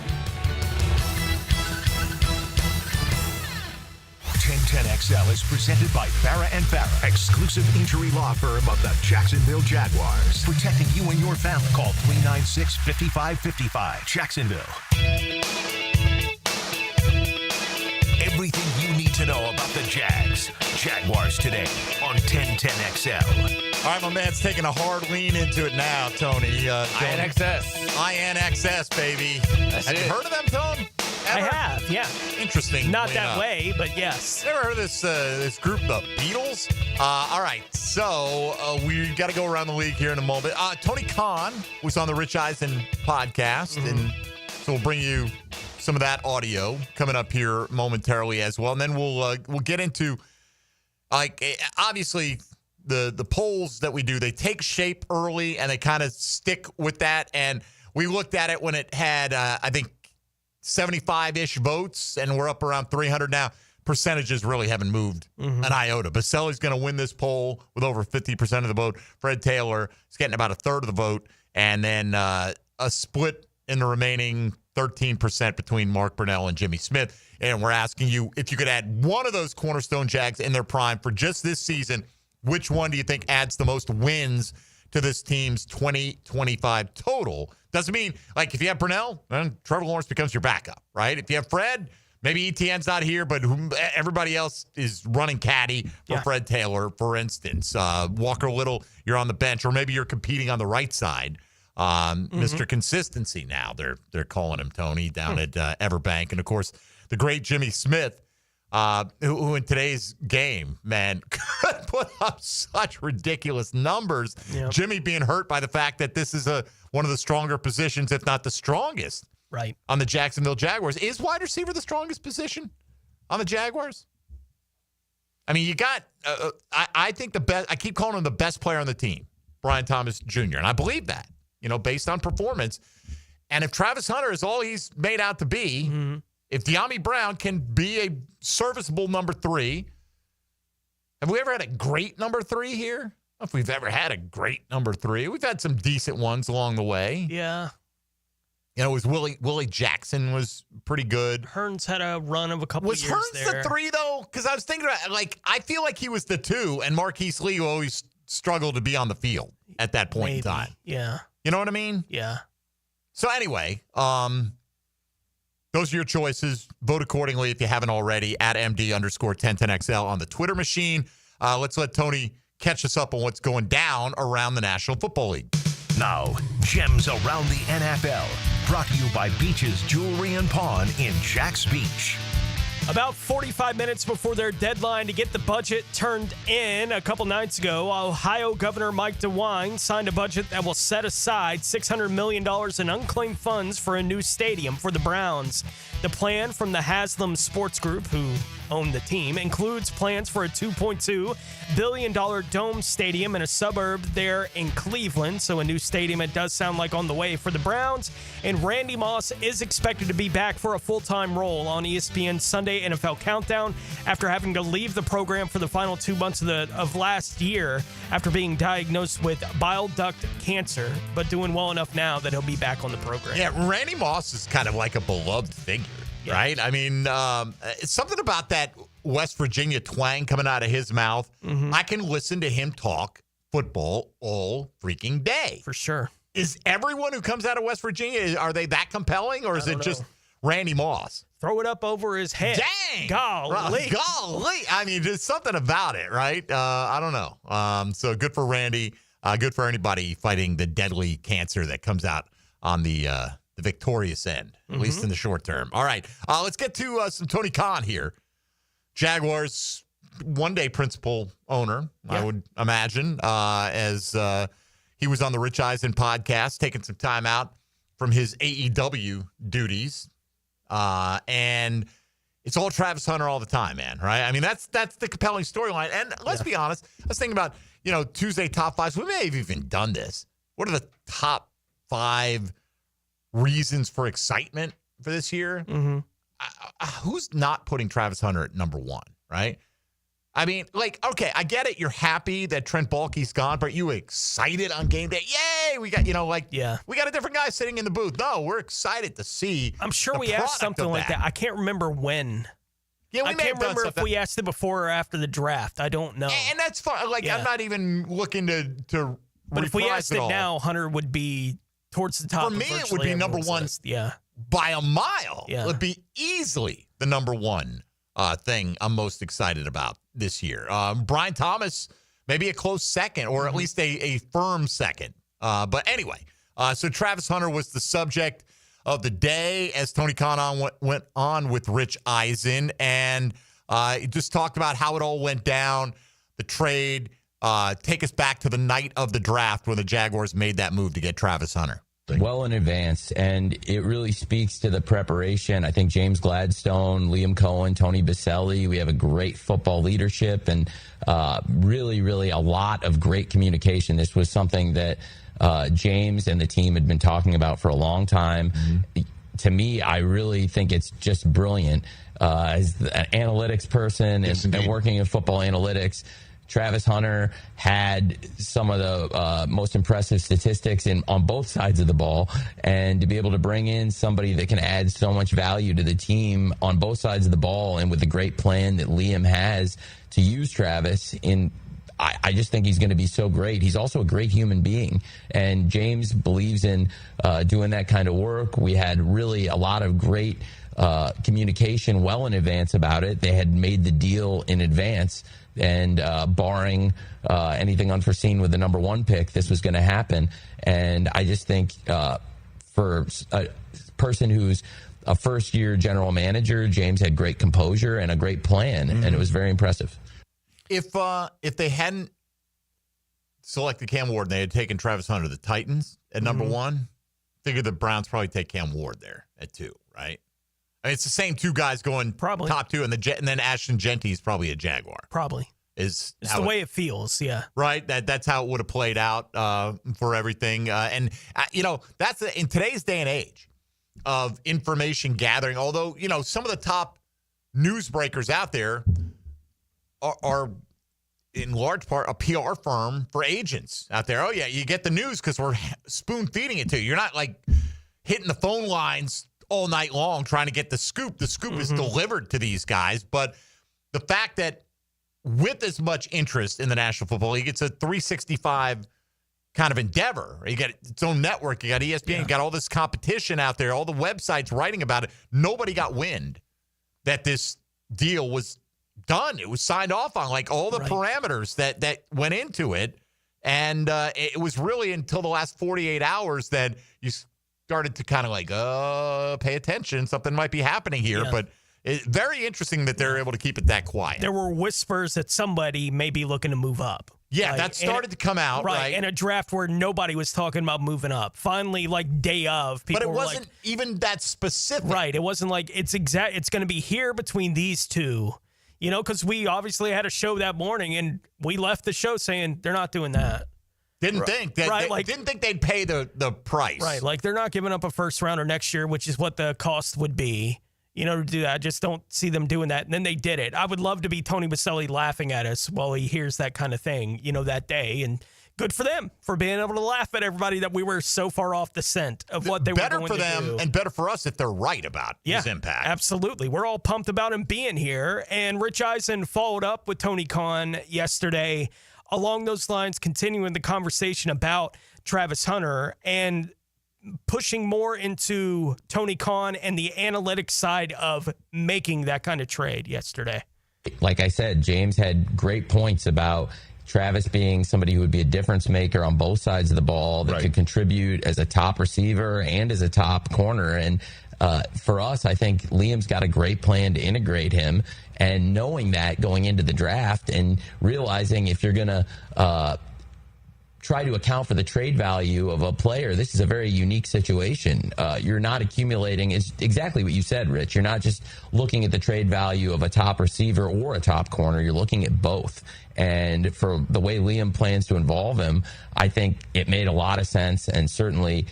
1010XL is presented by Farah & Farah, exclusive injury law firm of the Jacksonville Jaguars. Protecting you and your family. Call 396-5555. Jacksonville. Everything you need to know about the Jags. Jaguars Today on 1010XL. All right, my man's taking a hard lean into it now, Tony. INXS. INXS, baby. Have you heard of them, Tone? I have, yeah. Interesting. Not that way, but yes. Ever heard of this group, the Beatles? All right, so we got to go around the league here in a moment. Tony Khan was on the Rich Eisen podcast, and so we'll bring you some of that audio coming up here momentarily as well, and then we'll get into obviously the polls that we do. They take shape early and they kind of stick with that. And we looked at it when it had I think 75-ish votes, and we're up around 300 now. Percentages really haven't moved an iota. Boselli's going to win this poll with over 50% of the vote. Fred Taylor is getting about a third of the vote, and then a split in the remaining 13% between Mark Brunnel and Jimmy Smith. And we're asking you, if you could add one of those cornerstone Jags in their prime for just this season, which one do you think adds the most wins to this team's 2025 total? Doesn't mean, like, if you have Brunnel, then Trevor Lawrence becomes your backup, right? If you have Fred, maybe Etienne's not here, but everybody else is running caddy for Fred Taylor, for instance. Walker Little, you're on the bench, or maybe you're competing on the right side. Mr. Consistency now, they're calling him, Tony, down at Everbank. And, of course, the great Jimmy Smith, who in today's game, man, could put up such ridiculous numbers. Yep. Jimmy being hurt by the fact that this is one of the stronger positions, if not the strongest, right, on the Jacksonville Jaguars. Is wide receiver the strongest position on the Jaguars? I mean, you got, I think the best, I keep calling him the best player on the team, Brian Thomas Jr., and I believe that, based on performance. And if Travis Hunter is all he's made out to be, if De'Ami Brown can be a serviceable number 3, have we ever had a great number 3 here? I don't know if we've ever had a great number 3. We've had some decent ones along the way. Yeah. It was Willie Jackson was pretty good. Hearns had a run of a couple of years there. Was Hearns the 3, though? Because I was thinking about, I feel like he was the 2, and Marquise Lee always struggled to be on the field at that point in time. Yeah. You know what I mean? Yeah. So anyway, those are your choices. Vote accordingly if you haven't already at MD_1010XL on the Twitter machine. Let's let Tony catch us up on what's going down around the National Football League. Now, gems around the NFL. Brought to you by Beaches Jewelry and Pawn in Jax Beach. About 45 minutes before their deadline to get the budget turned in a couple nights ago, Ohio Governor Mike DeWine signed a budget that will set aside $600 million in unclaimed funds for a new stadium for the Browns. The plan from the Haslam Sports Group, who own the team, includes plans for a $2.2 billion dome stadium in a suburb there in Cleveland. So a new stadium, it does sound like, on the way for the Browns. And Randy Moss is expected to be back for a full-time role on ESPN's Sunday NFL Countdown after having to leave the program for the final 2 months of last year after being diagnosed with bile duct cancer, but doing well enough now that he'll be back on the program. Yeah, Randy Moss is kind of like a beloved figure. Yeah. Right? I mean, it's something about that West Virginia twang coming out of his mouth. I can listen to him talk football all freaking day. For sure. Is everyone who comes out of West Virginia, are they that compelling, or is it just Randy Moss? Throw it up over his head. Dang! Golly. I mean, there's something about it, right? I don't know. So good for Randy. Good for anybody fighting the deadly cancer that comes out on the victorious end, at least in the short term. All right, let's get to some Tony Khan here. Jaguars one-day principal owner, I would imagine, as he was on the Rich Eisen podcast, taking some time out from his AEW duties. And it's all Travis Hunter all the time, man, right? I mean, that's the compelling storyline. And let's be honest, I was thinking about, Tuesday top fives. We may have even done this. What are the top 5 reasons for excitement for this year? Mm-hmm. Who's not putting Travis Hunter at number 1, right? I mean, okay, I get it. You're happy that Trent Baalke's gone, but you excited on game day? Yay! We got, we got a different guy sitting in the booth. No, we're excited to see. I'm sure we asked something like that. I can't remember when. Yeah, I can't remember if we asked it before or after the draft. I don't know. And that's fine. I'm not even looking to. But if we asked it now, Hunter would be towards the top. For me, it would be number 1. List. Yeah, by a mile. Yeah, it would be easily the number 1 thing I'm most excited about this year. Brian Thomas, maybe a close second, or at least a firm second. But anyway, so Travis Hunter was the subject of the day as Tony Khan went on with Rich Eisen, and just talked about how it all went down, the trade. Take us back to the night of the draft when the Jaguars made that move to get Travis Hunter. Well in advance, and it really speaks to the preparation. I think James Gladstone, Liam Cohen, Tony Boselli, we have a great football leadership and really, really a lot of great communication. This was something that James and the team had been talking about for a long time. Mm-hmm. To me, I really think it's just brilliant. As an analytics person and working in football analytics, Travis Hunter had some of the most impressive statistics on both sides of the ball, and to be able to bring in somebody that can add so much value to the team on both sides of the ball, and with the great plan that Liam has to use Travis in, I just think he's going to be so great. He's also a great human being, and James believes in doing that kind of work. We had really a lot of great communication well in advance about it. They had made the deal in advance, and barring anything unforeseen with the number 1 pick, this was going to happen. And I just think for a person who's a first-year general manager, James had great composure and a great plan, and it was very impressive. If they hadn't selected Cam Ward and they had taken Travis Hunter, the Titans at number 1, figure the Browns probably take Cam Ward there at 2, right? I mean, it's the same 2 guys going probably top 2, and then Ashton Genty is probably a Jaguar. Probably. It's the way it feels, yeah. Right? That's how it would have played out for everything. And that's in today's day and age of information gathering, although, some of the top newsbreakers out there are in large part a PR firm for agents out there. Oh, yeah, you get the news because we're spoon-feeding it to you. You're not, hitting the phone lines all night long trying to get the scoop. The scoop is delivered to these guys. But the fact that with as much interest in the National Football League, it's a 365 kind of endeavor. You got its own network. You got ESPN. You got all this competition out there, all the websites writing about it. Nobody got wind that this deal was done. It was signed off on, all the parameters that went into it. And it was really until the last 48 hours that you started to kind of pay attention. Something might be happening here. Yeah. But it's very interesting that they're able to keep it that quiet. There were whispers that somebody may be looking to move up. Yeah, that started to come out. Right. In a draft where nobody was talking about moving up. Finally, day of, people But it wasn't even that specific. Right. It wasn't it's going to be here between these 2. Because we obviously had a show that morning, and we left the show saying they're not doing that. Didn't think that. Didn't think they'd pay the price. Right. They're not giving up a first rounder next year, which is what the cost would be. To do that. I just don't see them doing that. And then they did it. I would love to be Tony Boselli laughing at us while he hears that kind of thing, that day. And good for them for being able to laugh at everybody that we were so far off the scent of what they were going to do. Better for them and better for us if they're right about his impact. Absolutely. We're all pumped about him being here. And Rich Eisen followed up with Tony Khan yesterday along those lines, continuing the conversation about Travis Hunter and pushing more into Tony Khan and the analytics side of making that kind of trade yesterday. Like I said, James had great points about Travis being somebody who would be a difference maker on both sides of the ball that could contribute as a top receiver and as a top corner. And for us, I think Liam's got a great plan to integrate him, and knowing that going into the draft and realizing if you're going to try to account for the trade value of a player, this is a very unique situation. You're not accumulating. It's exactly what you said, Rich. You're not just looking at the trade value of a top receiver or a top corner. You're looking at both. And for the way Liam plans to involve him, I think it made a lot of sense. And certainly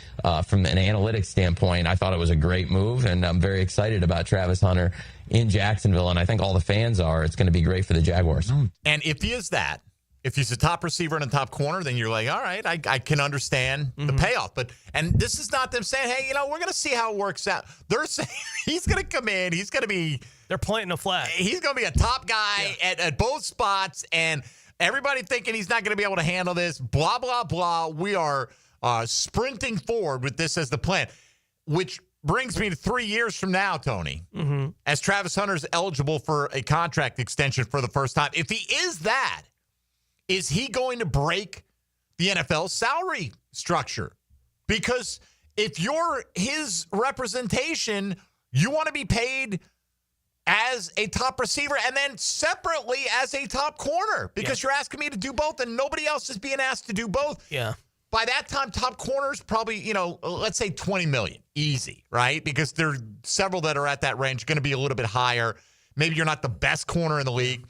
from an analytics standpoint, I thought it was a great move. And I'm very excited about Travis Hunter in Jacksonville. And I think all the fans are. It's going to be great for the Jaguars. And if he is that, if he's a top receiver and a top corner, then you're like, all right, I can understand the payoff. And this is not them saying, hey, we're going to see how it works out. They're saying he's going to come in. He's going to be. They're planting a flag. He's going to be a top guy at both spots. And everybody thinking he's not going to be able to handle this. Blah, blah, blah. We are sprinting forward with this as the plan, which brings me to 3 years from now, Tony, as Travis Hunter's eligible for a contract extension for the first time. If he is that, is he going to break the NFL salary structure? Because if you're his representation, you want to be paid as a top receiver and then separately as a top corner because you're asking me to do both and nobody else is being asked to do both. Yeah. By that time, top corners probably, let's say $20 million. Easy, right? Because there are several that are at that range, going to be a little bit higher. Maybe you're not the best corner in the league.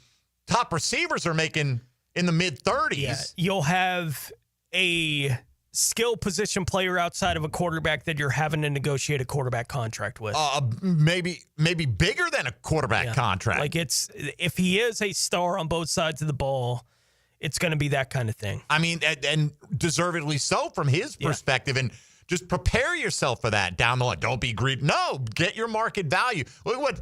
Top receivers are making in the mid-30s. Yeah. You'll have a skill position player outside of a quarterback that you're having to negotiate a quarterback contract with. Maybe bigger than a quarterback contract. Like if he is a star on both sides of the ball, it's going to be that kind of thing. I mean, and deservedly so from his perspective. And just prepare yourself for that down the line. Don't be greedy. No, get your market value. Look at what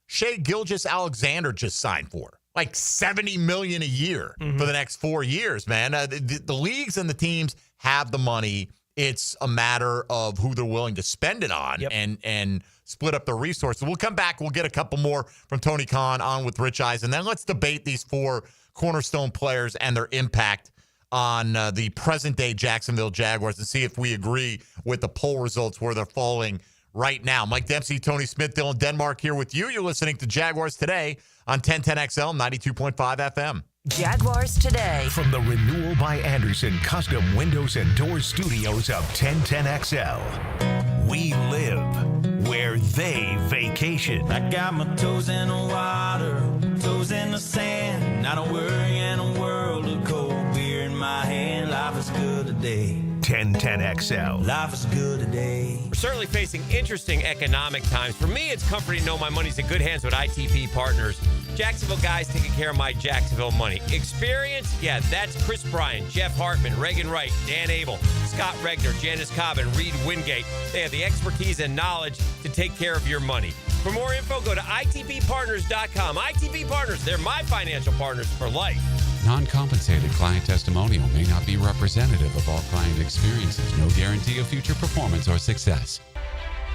Shea Gilgeous-Alexander just signed for. Like $70 million a year for the next 4 years, man. The leagues and the teams have the money. It's a matter of who they're willing to spend it on and split up the resources. We'll come back. We'll get a couple more from Tony Khan on with Rich Eisen. Then let's debate these four cornerstone players and their impact on the present-day Jacksonville Jaguars and see if we agree with the poll results where they're falling right now. Mike Dempsey, Tony Smith, Dylan Denmark here with you. You're listening to Jaguars Today on 1010XL, 92.5 FM. Jaguars Today. From the Renewal by Anderson Custom Windows and Doors Studios of 1010XL. We live where they vacation. I got my toes in the water, toes in the sand. Not a worry in a world of cold beer in my hand. Life is good today. 1010XL. Life is good today. We're certainly facing interesting economic times. For me, it's comforting to know my money's in good hands with ITP Partners. Jacksonville guys taking care of my Jacksonville money. Experience? Yeah, that's Chris Bryan, Jeff Hartman, Reagan Wright, Dan Abel, Scott Regner, Janice Cobb, and Reed Wingate. They have the expertise and knowledge to take care of your money. For more info, go to itppartners.com. ITP Partners, they're my financial partners for life. Non-compensated client testimonial may not be representative of all client experiences. No guarantee of future performance or success.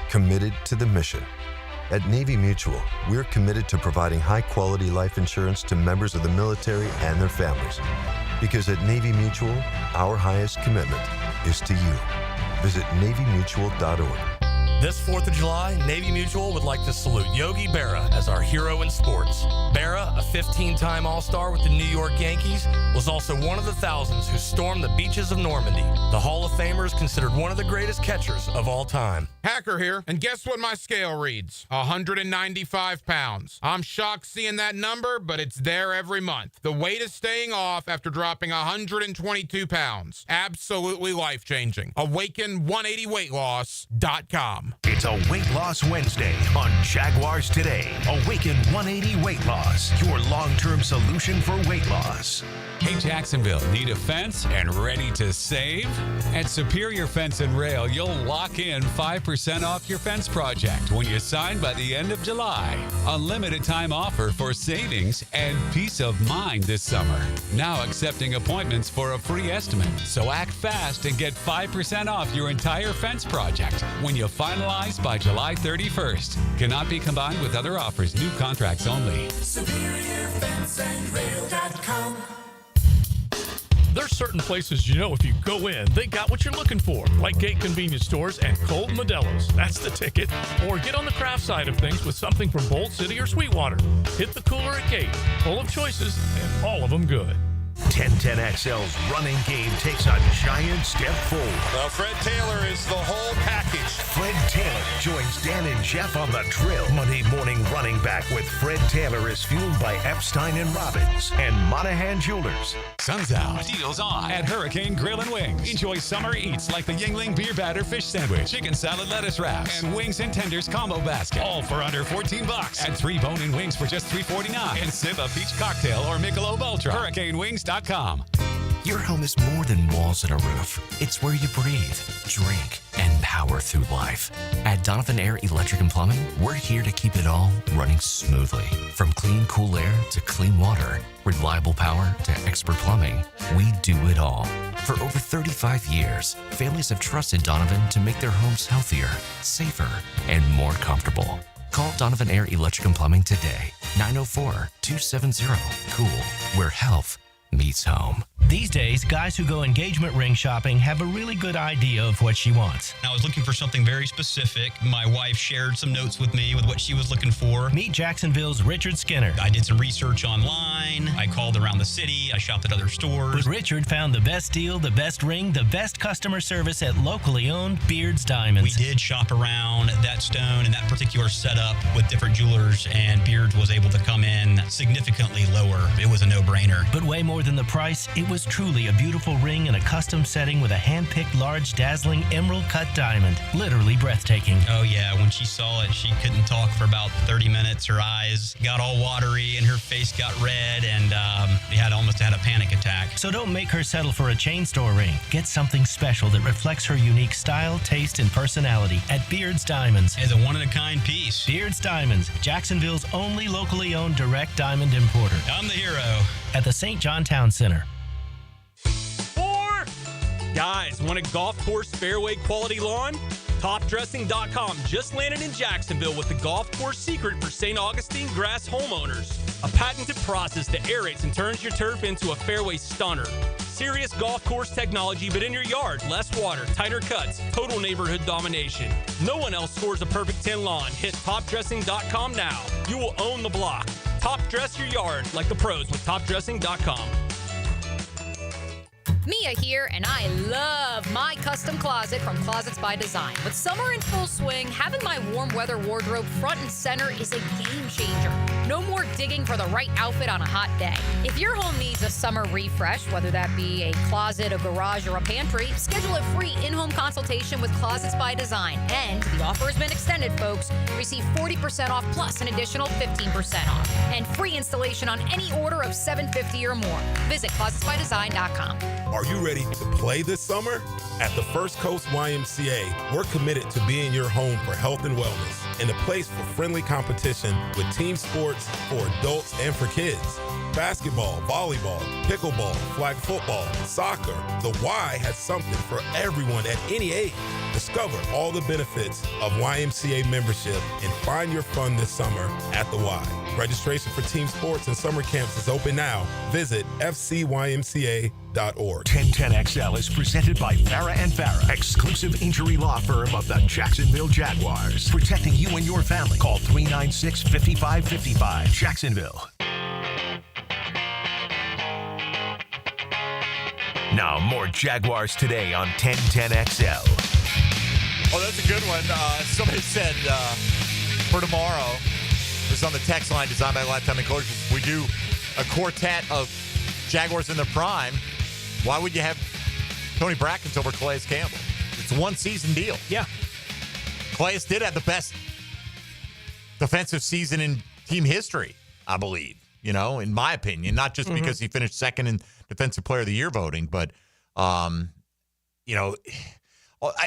Committed to the mission. At Navy Mutual, we're committed to providing high-quality life insurance to members of the military and their families. Because at Navy Mutual, our highest commitment is to you. Visit NavyMutual.org. This 4th of July, Navy Mutual would like to salute Yogi Berra as our hero in sports. Berra, a 15-time All-Star with the New York Yankees, was also one of the thousands who stormed the beaches of Normandy. The Hall of Famer is considered one of the greatest catchers of all time. Hacker here, and guess what my scale reads? 195 pounds. I'm shocked seeing that number, but it's there every month. The weight is staying off after dropping 122 pounds. Absolutely life-changing. Awaken180weightloss.com. It's a Weight Loss Wednesday on Jaguars Today. Awaken 180 Weight Loss, your long-term solution for weight loss. Hey Jacksonville, need a fence and ready to save? At Superior Fence and Rail, you'll lock in 5% off your fence project when you sign by the end of July. A limited time offer for savings and peace of mind this summer. Now accepting appointments for a free estimate. So act fast and get 5% off your entire fence project when you finalize by July 31st. Cannot be combined with other offers. New contracts only. SuperiorFenceandRail.com. There's certain places if you go in, they got what you're looking for, like Gate Convenience Stores and Cold Modelo's. That's the ticket. Or get on the craft side of things with something from Bolt City or Sweetwater. Hit the cooler at Gate, full of choices and all of them good. 1010XL's running game takes a giant step forward. Fred Taylor is the whole package. Fred Taylor joins Dan and Jeff on the drill. Monday morning running back with Fred Taylor is fueled by Epstein and Robbins and Monahan Jewelers. Sun's out. Deals on at Hurricane Grill and Wings. Enjoy summer eats like the Yingling beer batter fish sandwich, chicken salad lettuce wraps, and wings and tenders combo basket. All for under $14. Add 3 bone-in wings for just $3.49 and sip a peach cocktail or Michelob Ultra. HurricaneWings.com. Your home is more than walls and a roof. It's where you breathe, drink, and power through life. At Donovan Air Electric and Plumbing, we're here to keep it all running smoothly. From clean, cool air to clean water, reliable power to expert plumbing, we do it all. For over 35 years, families have trusted Donovan to make their homes healthier, safer, and more comfortable. Call Donovan Air Electric and Plumbing today, 904-270-COOL, where health meets home. These days, guys who go engagement ring shopping have a really good idea of what she wants. I was looking for something very specific. My wife shared some notes with me with what she was looking for. Meet Jacksonville's Richard Skinner. I did some research online. I called around the city. I shopped at other stores. Richard found the best deal, the best ring, the best customer service at locally owned Beard's Diamonds. We did shop around that stone and that particular setup with different jewelers, and Beard's was able to come in significantly lower. It was a no-brainer. But way more than the price, it was truly a beautiful ring in a custom setting with a hand-picked, large, dazzling emerald-cut diamond. Literally breathtaking. Oh, yeah. When she saw it, she couldn't talk for about 30 minutes. Her eyes got all watery and her face got red, and almost had a panic attack. So don't make her settle for a chain store ring. Get something special that reflects her unique style, taste, and personality at Beard's Diamonds. It's a one-of-a-kind piece. Beard's Diamonds, Jacksonville's only locally owned direct diamond importer. I'm the hero. At the St. John Town Center. Guys, want a golf course fairway quality lawn? TopDressing.com just landed in Jacksonville with the golf course secret for St. Augustine grass homeowners. A patented process that aerates and turns your turf into a fairway stunner. Serious golf course technology, but in your yard. Less water, tighter cuts, total neighborhood domination. No one else scores a perfect 10 lawn. Hit TopDressing.com now. You will own the block. Top dress your yard like the pros with TopDressing.com. Mia here, and I love my custom closet from Closets by Design. With summer in full swing, having my warm weather wardrobe front and center is a game changer. No more digging for the right outfit on a hot day. If your home needs a summer refresh, whether that be a closet, a garage, or a pantry, schedule a free in-home consultation with Closets by Design. And the offer has been extended, folks. Receive 40% off plus an additional 15% off. And free installation on any order of $750 or more. Visit closetsbydesign.com. Are you ready to play this summer? At the First Coast YMCA, we're committed to being your home for health and wellness and a place for friendly competition with team sports for adults and for kids. Basketball, volleyball, pickleball, flag football, soccer. The Y has something for everyone at any age. Discover all the benefits of YMCA membership and find your fun this summer at the Y. Registration for team sports and summer camps is open now. Visit fcymca.org. 1010XL is presented by Farah and Farah, exclusive injury law firm of the Jacksonville Jaguars. Protecting you and your family. Call 396-5555. Jacksonville. Now, more Jaguars Today on 1010XL. Oh, that's a good one. Somebody said for tomorrow, this is on the text line designed by Lifetime Enclosures, we do a quartet of Jaguars in their prime. Why would you have Tony Brackens over Calais Campbell? It's a one-season deal. Yeah. Calais did have the best defensive season in team history, I believe, in my opinion, not just because he finished second in Defensive Player of the Year voting, but,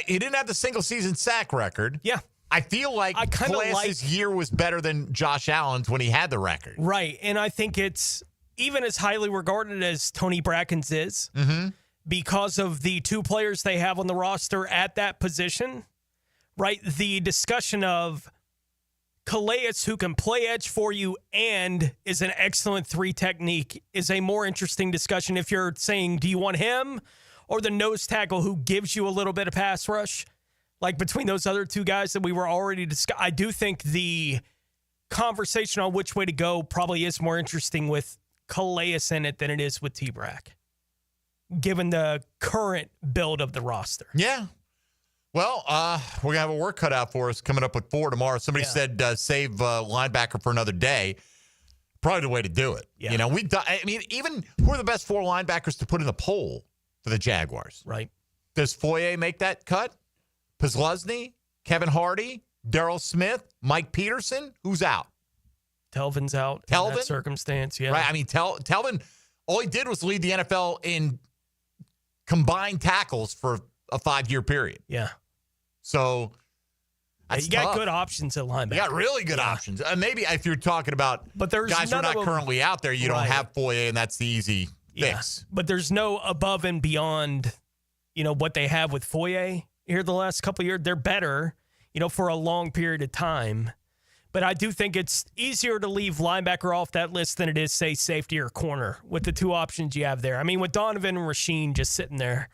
he didn't have the single-season sack record. Yeah. I feel like Calais' year was better than Josh Allen's when he had the record. Right, and I think it's even as highly regarded as Tony Brackens is, because of the two players they have on the roster at that position, right? The discussion of Calais, who can play edge for you and is an excellent three technique, is a more interesting discussion if you're saying, do you want him or the nose tackle who gives you a little bit of pass rush? Like between those other two guys that we were already discussing, I do think the conversation on which way to go probably is more interesting with Calais in it than it is with T-Brack, given the current build of the roster. Yeah. Well, we're going to have a work cut out for us coming up with 4 tomorrow. Somebody said save linebacker for another day. Probably the way to do it. Yeah. You know, even who are the best 4 linebackers to put in the poll for the Jaguars? Right. Does Foye make that cut? Posluszny, Kevin Hardy, Darryl Smith, Mike Peterson? Who's out? Telvin's out. Telvin? In that circumstance, yeah. Right. I mean, Telvin, all he did was lead the NFL in combined tackles for a 5-year period. Yeah. So that's you got tough. good options at linebacker. You got really good options. Maybe if you're talking about guys who are not currently out there, you don't have Foye, and that's the easy fix. But there's no above and beyond, what they have with Foye here the last couple of years. They're better, for a long period of time. But I do think it's easier to leave linebacker off that list than it is, say, safety or corner with the 2 options you have there. I mean, with Donovan and Rasheen just sitting there,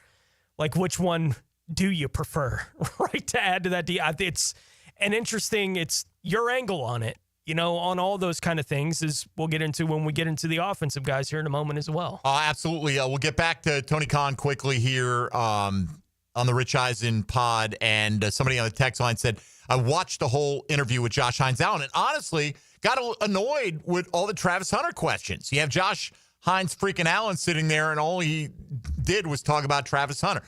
like, which one do you prefer, right, to add to that? It's an interesting, it's your angle on it, on all those kind of things, as we'll get into when we get into the offensive guys here in a moment as well. Absolutely. We'll get back to Tony Khan quickly here on the Rich Eisen pod. And somebody on the text line said, I watched the whole interview with Josh Hines Allen and honestly got annoyed with all the Travis Hunter questions. You have Josh Hines freaking Allen sitting there and all he did was talk about Travis Hunter.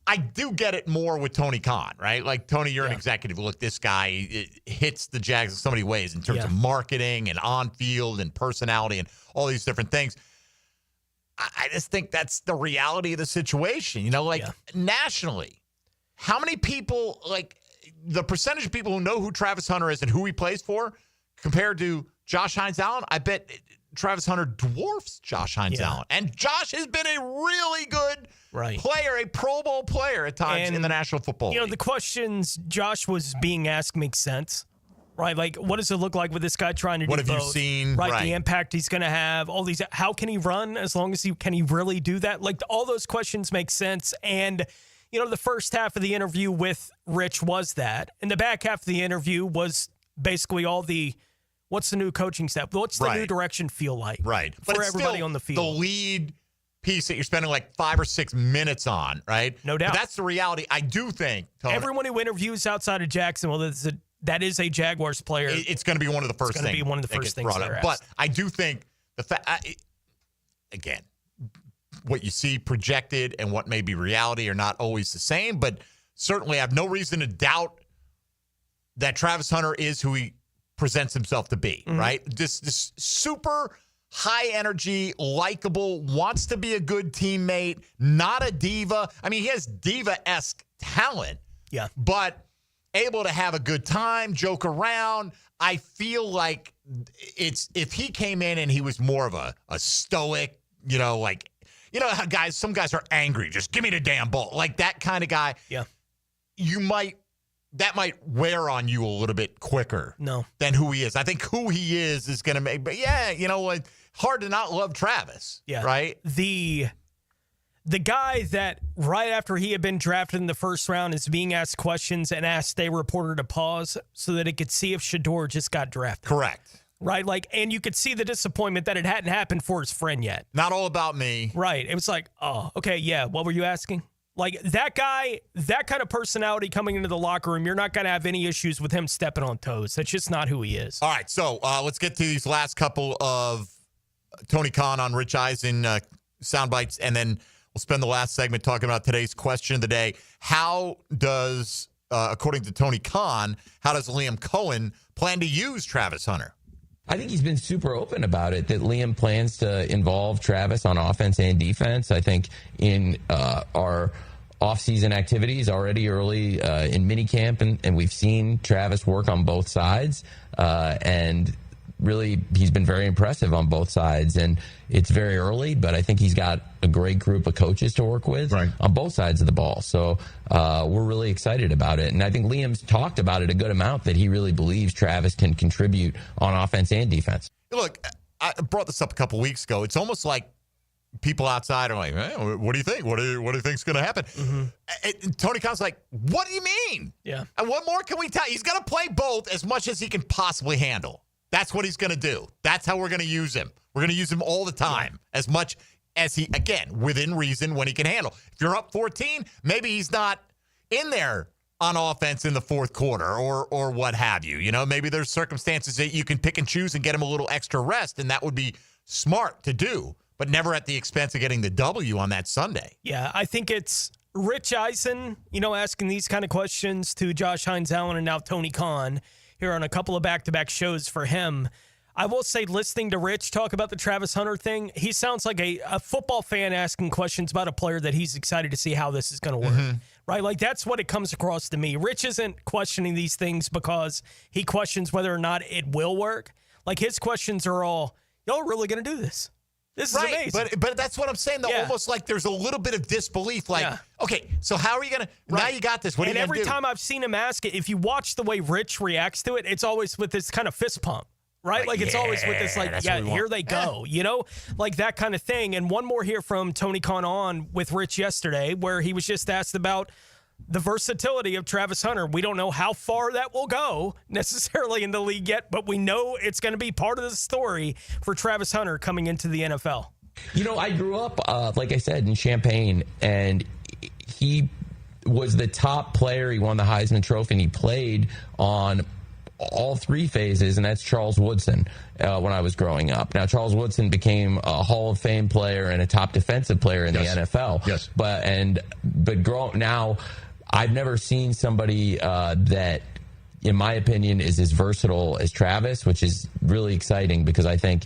I do get it more with Tony Khan, right? Like, Tony, you're an executive. Look, this guy hits the Jags in so many ways in terms of marketing and on-field and personality and all these different things. I just think that's the reality of the situation. Nationally, how many people, the percentage of people who know who Travis Hunter is and who he plays for compared to Josh Hines Allen, I bet Travis Hunter dwarfs Josh Hines Allen. And Josh has been a really good player, a Pro Bowl player at times in the National Football League. The questions Josh was being asked make sense, right? Like, what does it look like with this guy trying to do both? What have you seen? Right, the impact he's going to have, all these, how can he run as long as can he really do that? Like, all those questions make sense. And, the first half of the interview with Rich was that. And the back half of the interview was basically all the, what's the new coaching staff? What's the new direction feel like? Right. For everybody on the field. The lead piece that you're spending 5 or 6 minutes on, right? No doubt. But that's the reality. I do think, Tony, everyone who interviews outside of Jacksonville, that is a Jaguars player. It's going to be one of the first things. It's going to be one of the first things brought up. But I do think the fact, again, what you see projected and what may be reality are not always the same, but certainly I have no reason to doubt that Travis Hunter is who he presents himself to be, right? This super high energy, likable, wants to be a good teammate, not a diva. I mean, he has diva-esque talent, but able to have a good time, joke around. I feel like if he came in and he was more of a stoic, how some guys are angry, just give me the damn ball, like that kind of guy. Yeah, that might wear on you a little bit quicker than who he is. I think who he is going to make, but hard to not love Travis. Yeah. Right. The guy that right after he had been drafted in the first round is being asked questions and asked a reporter to pause so that it could see if Shador just got drafted. Correct. Right. And you could see the disappointment that it hadn't happened for his friend yet. Not all about me. Right. It was like, oh, okay. Yeah. What were you asking? Like that guy, that kind of personality coming into the locker room, you're not going to have any issues with him stepping on toes. That's just not who he is. All right. So let's get to these last couple of Tony Khan on Rich Eisen sound bites, and then we'll spend the last segment talking about today's question of the day. How does, according to Tony Khan, how does Liam Cohen plan to use Travis Hunter? I think he's been super open about it, that Liam plans to involve Travis on offense and defense. I think in our off-season activities already early in minicamp, and we've seen Travis work on both sides, and really he's been very impressive on both sides. And it's very early, but I think he's got a great group of coaches to work with on both sides of the ball. So we're really excited about it. And I think Liam's talked about it a good amount, that he really believes Travis can contribute on offense and defense. Look, I brought this up a couple weeks ago. It's almost like people outside are like, hey, what do you think? What do you think's going to happen? And Tony Khan's like, what do you mean? Yeah. And what more can we tell? He's going to play both as much as he can possibly handle. That's what he's going to do. That's how we're going to use him. We're going to use him all the time, as much as he, again, within reason, when he can handle. If you're up 14, maybe he's not in there on offense in the fourth quarter or what have you. You know, maybe there's circumstances that you can pick and choose and get him a little extra rest, and that would be smart to do, but never at the expense of getting the W on that Sunday. Yeah, I think it's Rich Eisen, asking these kind of questions to Josh Hines-Allen and now Tony Khan here on a couple of back-to-back shows for him. I will say, listening to Rich talk about the Travis Hunter thing, he sounds like a football fan asking questions about a player that he's excited to see how this is going to work, right? Like, that's what it comes across to me. Rich isn't questioning these things because he questions whether or not it will work. Like, his questions are all, y'all really going to do this? This is amazing. But that's what I'm saying, though. Almost like there's a little bit of disbelief. Like, okay, so how are you going to – now you got this. What are you going to do? And every time I've seen him ask it, if you watch the way Rich reacts to it, it's always with this kind of fist pump. Right? Like it's always with this, like, here they go, like that kind of thing. And one more here from Tony Khan on with Rich yesterday, where he was just asked about the versatility of Travis Hunter. We don't know how far that will go necessarily in the league yet, but we know it's going to be part of the story for Travis Hunter coming into the NFL. I grew up, like I said, in Champaign, and he was the top player. He won the Heisman Trophy, and he played on all three phases, and that's Charles Woodson when I was growing up. Now, Charles Woodson became a Hall of Fame player and a top defensive player in the NFL. Yes. But now, I've never seen somebody that, in my opinion, is as versatile as Travis, which is really exciting because I think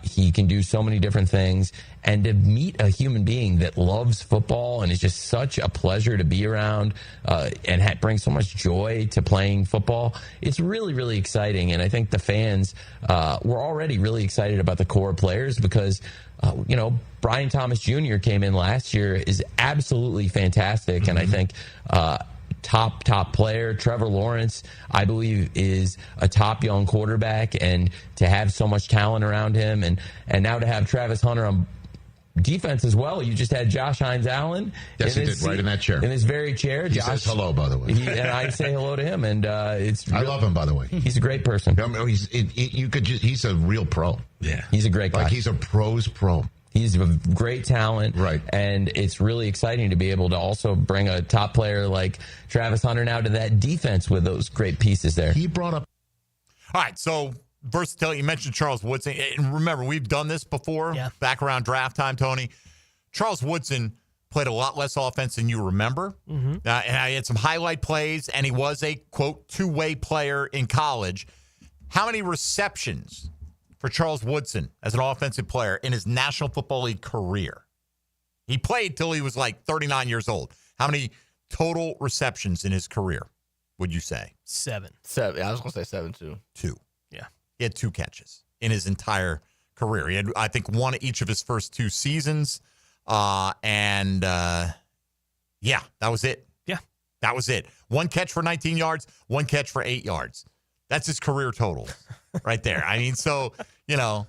he can do so many different things. And to meet a human being that loves football and is just such a pleasure to be around and brings so much joy to playing football, it's really, really exciting. And I think the fans were already really excited about the core players because, Brian Thomas Jr. came in last year, is absolutely fantastic. And I think top player. Trevor Lawrence, I believe, is a top young quarterback, and to have so much talent around him, and now to have Travis Hunter on defense as well. You just had Josh Hines-Allen. Yes, he did, right in that chair. In this very chair. He says hello, by the way. And I say hello to him, and I love him, by the way. He's a great person. He's a real pro. Yeah. He's a great guy. Like, he's a pro's pro. He's a great talent, right? And it's really exciting to be able to also bring a top player like Travis Hunter now to that defense with those great pieces there. He brought up. All right, so versatility. You mentioned Charles Woodson, and remember, we've done this before. Back around draft time, Tony. Charles Woodson played a lot less offense than you remember, and he had some highlight plays, and he was a quote two-way player in college. How many receptions for Charles Woodson as an offensive player in his National Football League career? He played till he was like 39 years old. How many total receptions in his career would you say? 7. I was going to say 7, too. 2. Yeah. He had 2 catches in his entire career. He had, I think, one each of his first 2 seasons. Yeah, that was it. Yeah. That was it. 1 catch for 19 yards, 1 catch for 8 yards. That's his career total right there. I mean, so, we're in a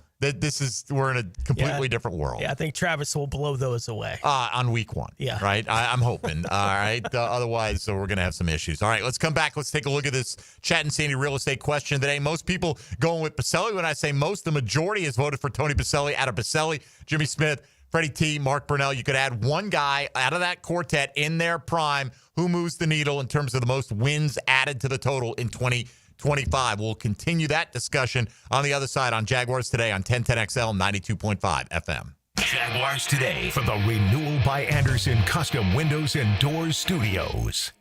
completely different world. Yeah, I think Travis will blow those away. On week 1. Yeah. Right? I'm hoping. All right. Otherwise, we're going to have some issues. All right, let's come back. Let's take a look at this Chat and Sandy real estate question today. Most people going with Boselli. When I say most, the majority has voted for Tony Boselli. Out of Boselli, Jimmy Smith, Freddie T, Mark Brunnel. You could add one guy out of that quartet in their prime who moves the needle in terms of the most wins added to the total in 2025. We'll continue that discussion on the other side on Jaguars Today on 1010XL 92.5 FM. Jaguars Today for the Renewal by Anderson Custom Windows and Doors Studios.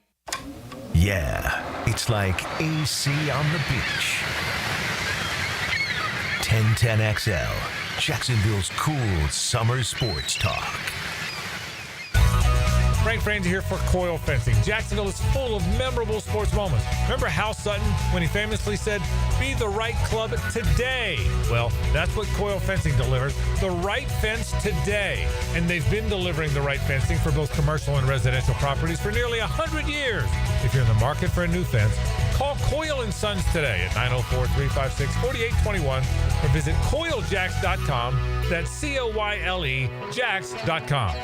Yeah, it's like AC on the beach. 1010XL, Jacksonville's cool summer sports talk. Frank Franzi here for Coil Fencing. Jacksonville is full of memorable sports moments. Remember Hal Sutton when he famously said, "Be the right club today"? Well, that's what Coil Fencing delivers. The right fence today. And they've been delivering the right fencing for both commercial and residential properties for nearly 100 years. If you're in the market for a new fence, call Coil & Sons today at 904-356-4821 or visit coiljacks.com. That's COYLE Jacks.com.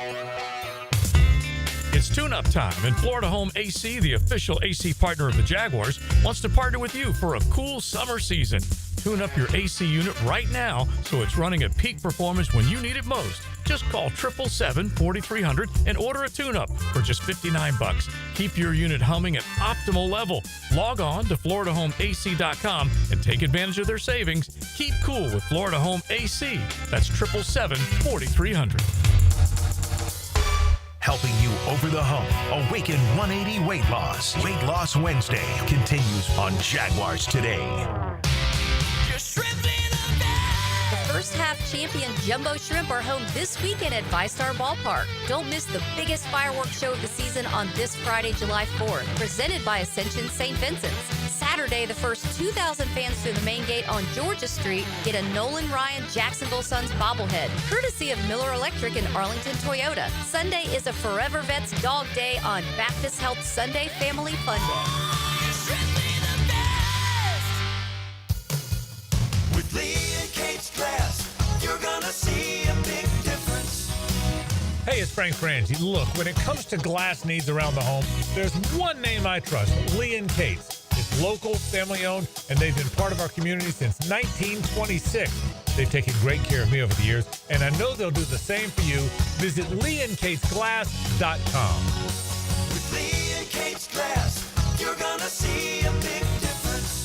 It's tune-up time, and Florida Home AC, the official AC partner of the Jaguars, wants to partner with you for a cool summer season. tune up your AC unit right now so it's running at peak performance when you need it most. Just call 777-4300 and order a tune-up for just $59. Keep your unit humming at optimal level. Log on to FloridaHomeAC.com and take advantage of their savings. Keep cool with Florida Home AC. That's 777-4300. Helping you over the hump. Awaken 180 Weight Loss. Weight Loss Wednesday continues on Jaguars Today. First half champion Jumbo Shrimp are home this weekend at VyStar Ballpark. Don't miss the biggest fireworks show of the season on this Friday, July 4th, presented by Ascension St. Vincent's. Saturday, the first 2,000 fans through the main gate on Georgia Street get a Nolan Ryan Jacksonville Suns bobblehead, courtesy of Miller Electric and Arlington Toyota. Sunday is a Forever Vets Dog Day on Baptist Health Sunday Family Fun Day. With Lee and Kate's glass, you're gonna see a big difference. Hey, it's Frank Frangie. Look, when it comes to glass needs around the home, there's one name I trust, Lee and Kate's. It's local, family-owned, and they've been part of our community since 1926. They've taken great care of me over the years, and I know they'll do the same for you. Visit LeeandKatesGlass.com. With Lee and Kate's glass, you're gonna see a big difference.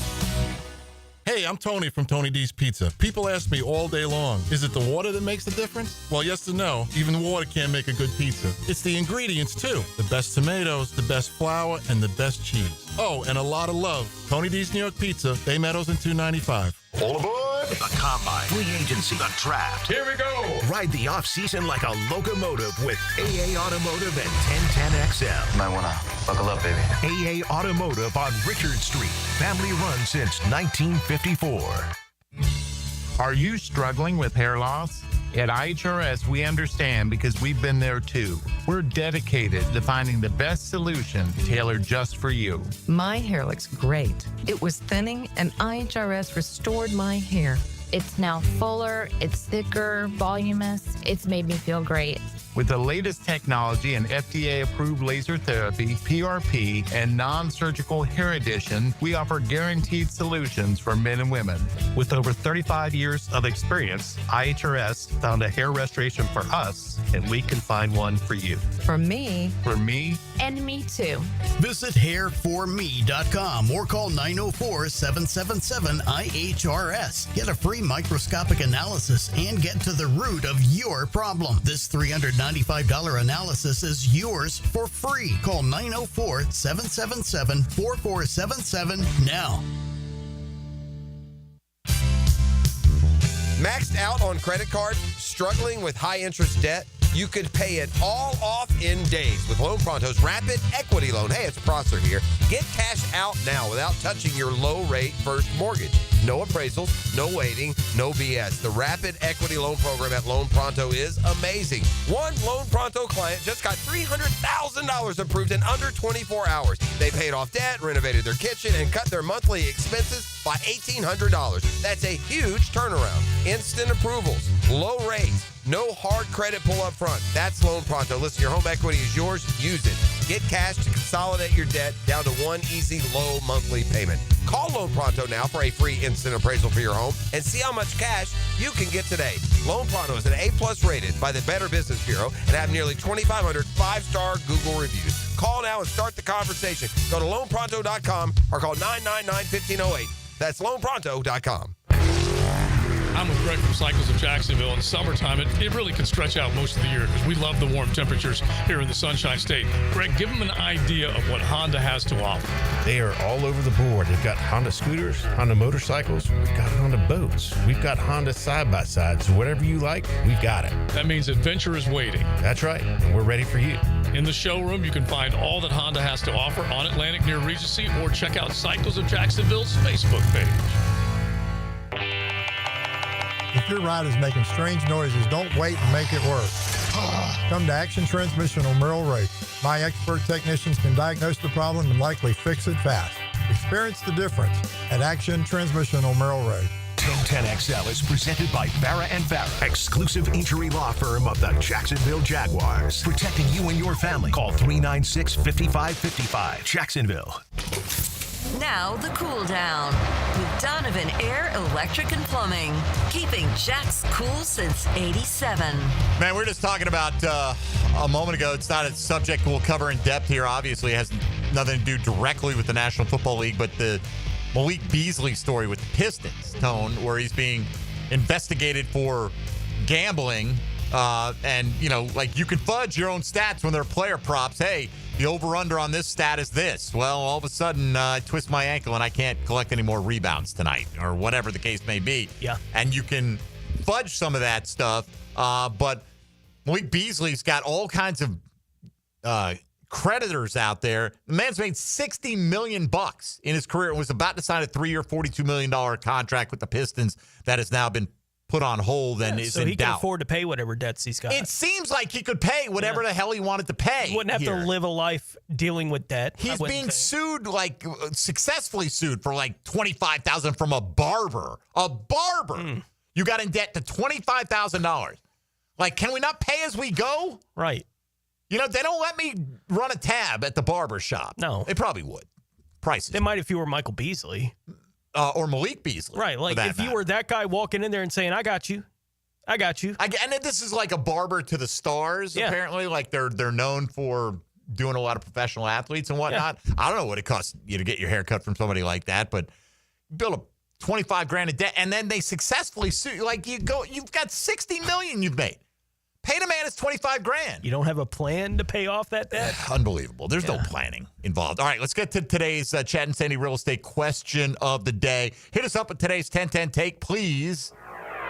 Hey, I'm Tony from Tony D's Pizza. People ask me all day long, is it the water that makes the difference? Well, yes and no. Even water can't make a good pizza. It's the ingredients, too. The best tomatoes, the best flour, and the best cheese. Oh, and a lot of love. Tony D's New York Pizza, Bay Meadows and 295. All aboard! The Combine, Free Agency, the Draft. Here we go! Ride the offseason like a locomotive with AA Automotive and 1010XL. Might want to buckle up, baby. AA Automotive on Richard Street. Family run since 1954. Are you struggling with hair loss? At IHRS, we understand because we've been there too. We're dedicated to finding the best solution tailored just for you. My hair looks great. It was thinning, and IHRS restored my hair. It's now fuller, it's thicker, voluminous. It's made me feel great. With the latest technology and FDA-approved laser therapy, PRP, and non-surgical hair addition, we offer guaranteed solutions for men and women. With over 35 years of experience, IHRS found a hair restoration for us, and we can find one for you. For me. For me. And me too. Visit hairforme.com or call 904-777-IHRS. Get a free microscopic analysis and get to the root of your problem. This $395 analysis is yours for free. Call 904-777-4477 now. Maxed out on credit cards, struggling with high interest debt? You could pay it all off in days with Loan Pronto's Rapid Equity Loan. Hey, it's Prosser here. Get cash out now without touching your low-rate first mortgage. No appraisals, no waiting, no BS. The Rapid Equity Loan Program at Loan Pronto is amazing. One Loan Pronto client just got $300,000 approved in under 24 hours. They paid off debt, renovated their kitchen, and cut their monthly expenses by $1,800. That's a huge turnaround. Instant approvals, low rates, no hard credit pull up front. That's Loan Pronto. Listen, your home equity is yours. Use it. Get cash to consolidate your debt down to one easy, low monthly payment. Call Loan Pronto now for a free instant appraisal for your home and see how much cash you can get today. Loan Pronto is an A+ rated by the Better Business Bureau and have nearly 2,500 five-star Google reviews. Call now and start the conversation. Go to loanpronto.com or call 999-1508. That's loanpronto.com. I'm with Greg from Cycles of Jacksonville. In summertime, it really can stretch out most of the year because we love the warm temperatures here in the Sunshine State. Greg, give them an idea of what Honda has to offer. They are all over the board. They've got Honda scooters, Honda motorcycles, we've got Honda boats, we've got Honda side-by-sides. So whatever you like, we've got it. That means adventure is waiting. That's right, and we're ready for you. In the showroom, you can find all that Honda has to offer on Atlantic near Regency or check out Cycles of Jacksonville's Facebook page. If your ride is making strange noises, don't wait and make it worse. Come to Action Transmission on Merrill Road. My expert technicians can diagnose the problem and likely fix it fast. Experience the difference at Action Transmission on Merrill Road. 1010XL is presented by Barra & Barra, exclusive injury law firm of the Jacksonville Jaguars. Protecting you and your family. Call 396-5555. Jacksonville. Now the cool down. with Donovan Air Electric and Plumbing. Keeping Jack's cool since 87. Man, we were just talking about a moment ago. It's not a subject we'll cover in depth here. Obviously, it has nothing to do directly with the National Football League, but the Malik Beasley story with the Pistons, Tone, where he's being investigated for gambling. And, like you can fudge your own stats when they're player props. Hey, the over-under on this stat is this. Well, all of a sudden, I twist my ankle and I can't collect any more rebounds tonight or whatever the case may be. Yeah. And you can fudge some of that stuff. But Malik Beasley's got all kinds of creditors out there. The man's made $60 million in his career and was about to sign a 3-year, $42 million contract with the Pistons that has now been put on hold and is so in he doubt. can afford to pay whatever debts he's got. It seems like he could pay whatever the hell he wanted to pay. He wouldn't have to live a life dealing with debt. He's being sued, successfully sued for $25,000 from a barber. A barber. You got in debt to $25,000. Can we not pay as we go? Right. They don't let me run a tab at the barber shop. No. They probably would. Prices. They might if you were Michael Beasley. Or Malik Beasley. Right. If you were that guy walking in there and saying, I got you. And this is like a barber to the stars, apparently. They're known for doing a lot of professional athletes and whatnot. Yeah. I don't know what it costs you to get your hair cut from somebody like that, but build a $25,000 in debt, and then they successfully sue. You've got $60 million you've made. Pay the man his $25,000. You don't have a plan to pay off that debt? Unbelievable. There's no planning involved. All right, let's get to today's Chad and Sandy real estate question of the day. Hit us up with today's 10-10 take, please.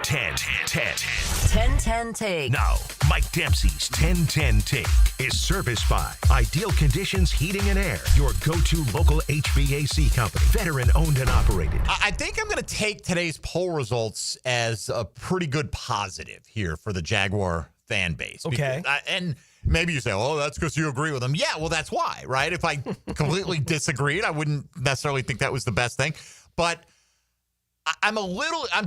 10-10 take. Now, Mike Dempsey's 10-10 take is serviced by Ideal Conditions Heating and Air, your go-to local HVAC company, veteran owned and operated. I think I'm going to take today's poll results as a pretty good positive here for the Jaguar fan base. Okay. And maybe you say, oh, that's because you agree with them. Yeah, well, that's why, right? If I completely disagreed, I wouldn't necessarily think that was the best thing. But I'm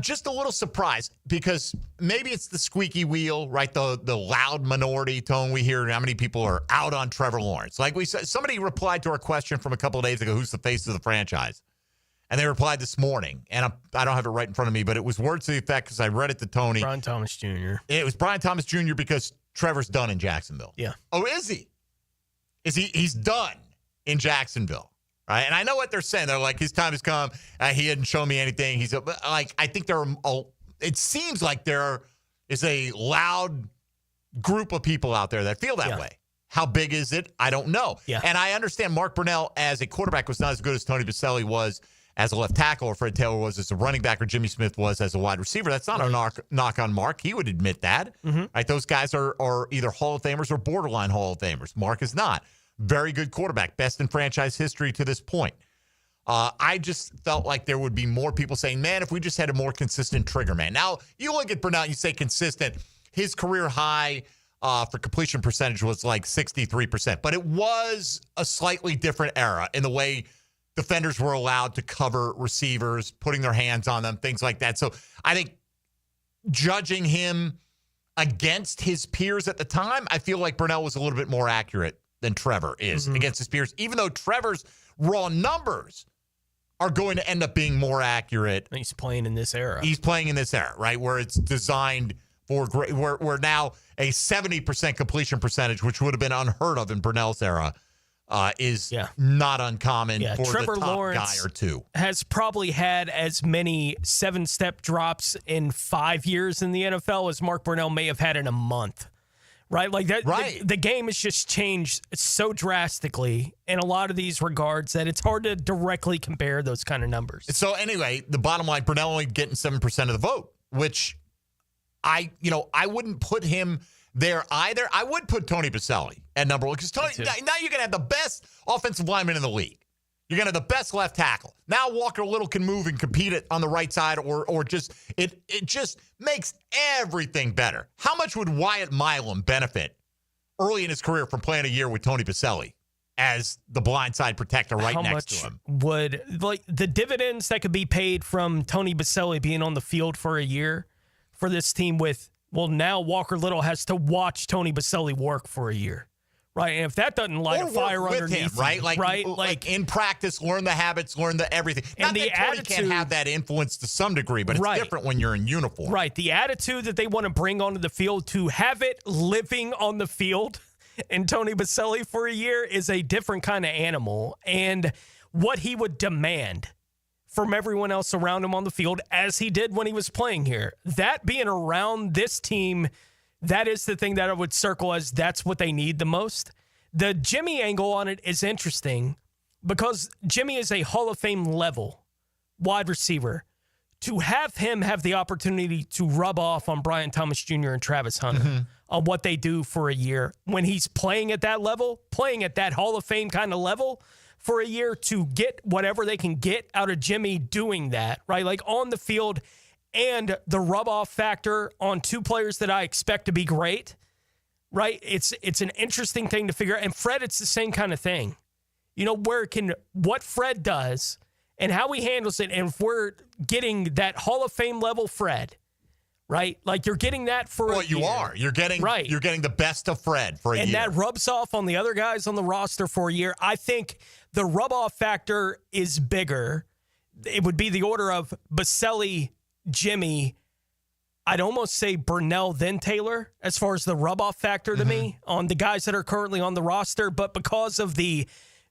just a little surprised because maybe it's the squeaky wheel, right? The loud minority tone we hear. How many people are out on Trevor Lawrence? Like we said, somebody replied to our question from a couple of days ago, who's the face of the franchise? And they replied this morning, and I don't have it right in front of me, but it was words to the effect because I read it to Tony. Brian Thomas Jr. It was Brian Thomas Jr. because Trevor's done in Jacksonville. Yeah. Oh, is he? He's done in Jacksonville, right? And I know what they're saying. They're like, his time has come. He hadn't shown me anything. I think it seems like there is a loud group of people out there that feel that way. How big is it? I don't know. Yeah. And I understand Mark Brunnel as a quarterback was not as good as Tony Boselli was as a left tackle, or Fred Taylor was as a running back, or Jimmy Smith was as a wide receiver. That's not a knock on Mark. He would admit that. Mm-hmm. Right? Those guys are either Hall of Famers or borderline Hall of Famers. Mark is not. Very good quarterback. Best in franchise history to this point. I just felt like there would be more people saying, man, if we just had a more consistent trigger man. Now, you look at Brunnel and you say consistent. His career high for completion percentage was like 63%. But it was a slightly different era in the way defenders were allowed to cover receivers, putting their hands on them, things like that. So I think judging him against his peers at the time, I feel like Brunnel was a little bit more accurate than Trevor is against his peers, even though Trevor's raw numbers are going to end up being more accurate. He's playing in this era. He's playing in this era, right, where it's designed for great, where now a 70% completion percentage, which would have been unheard of in Brunnel's era, is not uncommon for Trevor the top Lawrence guy or two. Has probably had as many 7-step drops in 5 years in the NFL as Mark Brunnel may have had in a month. Right? Like that. Right. The game has just changed so drastically in a lot of these regards that it's hard to directly compare those kind of numbers. So anyway, the bottom line, Brunnel only getting 7% of the vote, which I wouldn't put him there either. I would put Tony Boselli at number one because Tony. Now you're going to have the best offensive lineman in the league. You're going to have the best left tackle. Now Walker Little can move and compete it on the right side, or just it just makes everything better. How much would Wyatt Milam benefit early in his career from playing a year with Tony Boselli as the blindside protector next to him? Would the dividends that could be paid from Tony Boselli being on the field for a year for this team with, well, now Walker Little has to watch Tony Boselli work for a year. Right, and if that doesn't light or a fire work with underneath him, right? you, Like, right? like in practice, learn the habits, learn the everything. And Not the that Tony attitude- can't have that influence to some degree, but it's Right. different when you're in uniform. Right, the attitude that they want to bring onto the field, to have it living on the field in Tony Boselli for a year is a different kind of animal. And what he would demand from everyone else around him on the field, as he did when he was playing here, that being around this team, that is the thing that I would circle as that's what they need the most. The Jimmy angle on it is interesting because Jimmy is a Hall of Fame level wide receiver. To have him have the opportunity to rub off on Brian Thomas Jr. and Travis Hunter on what they do for a year when he's playing at that level, playing at that Hall of Fame kind of level for a year, to get whatever they can get out of Jimmy doing that, right? Like on the field, and the rub-off factor on two players that I expect to be great, right? It's an interesting thing to figure out. And Fred, it's the same kind of thing. You know, what Fred does and how he handles it, and if we're getting that Hall of Fame level Fred, right? Like you're getting that for a you year. are. You're getting the best of Fred for a year. And that rubs off on the other guys on the roster for a year. I think the rub-off factor is bigger. It would be the order of Boselli, Jimmy, I'd almost say Brunnel, then Taylor, as far as the rub-off factor to me on the guys that are currently on the roster. But because of the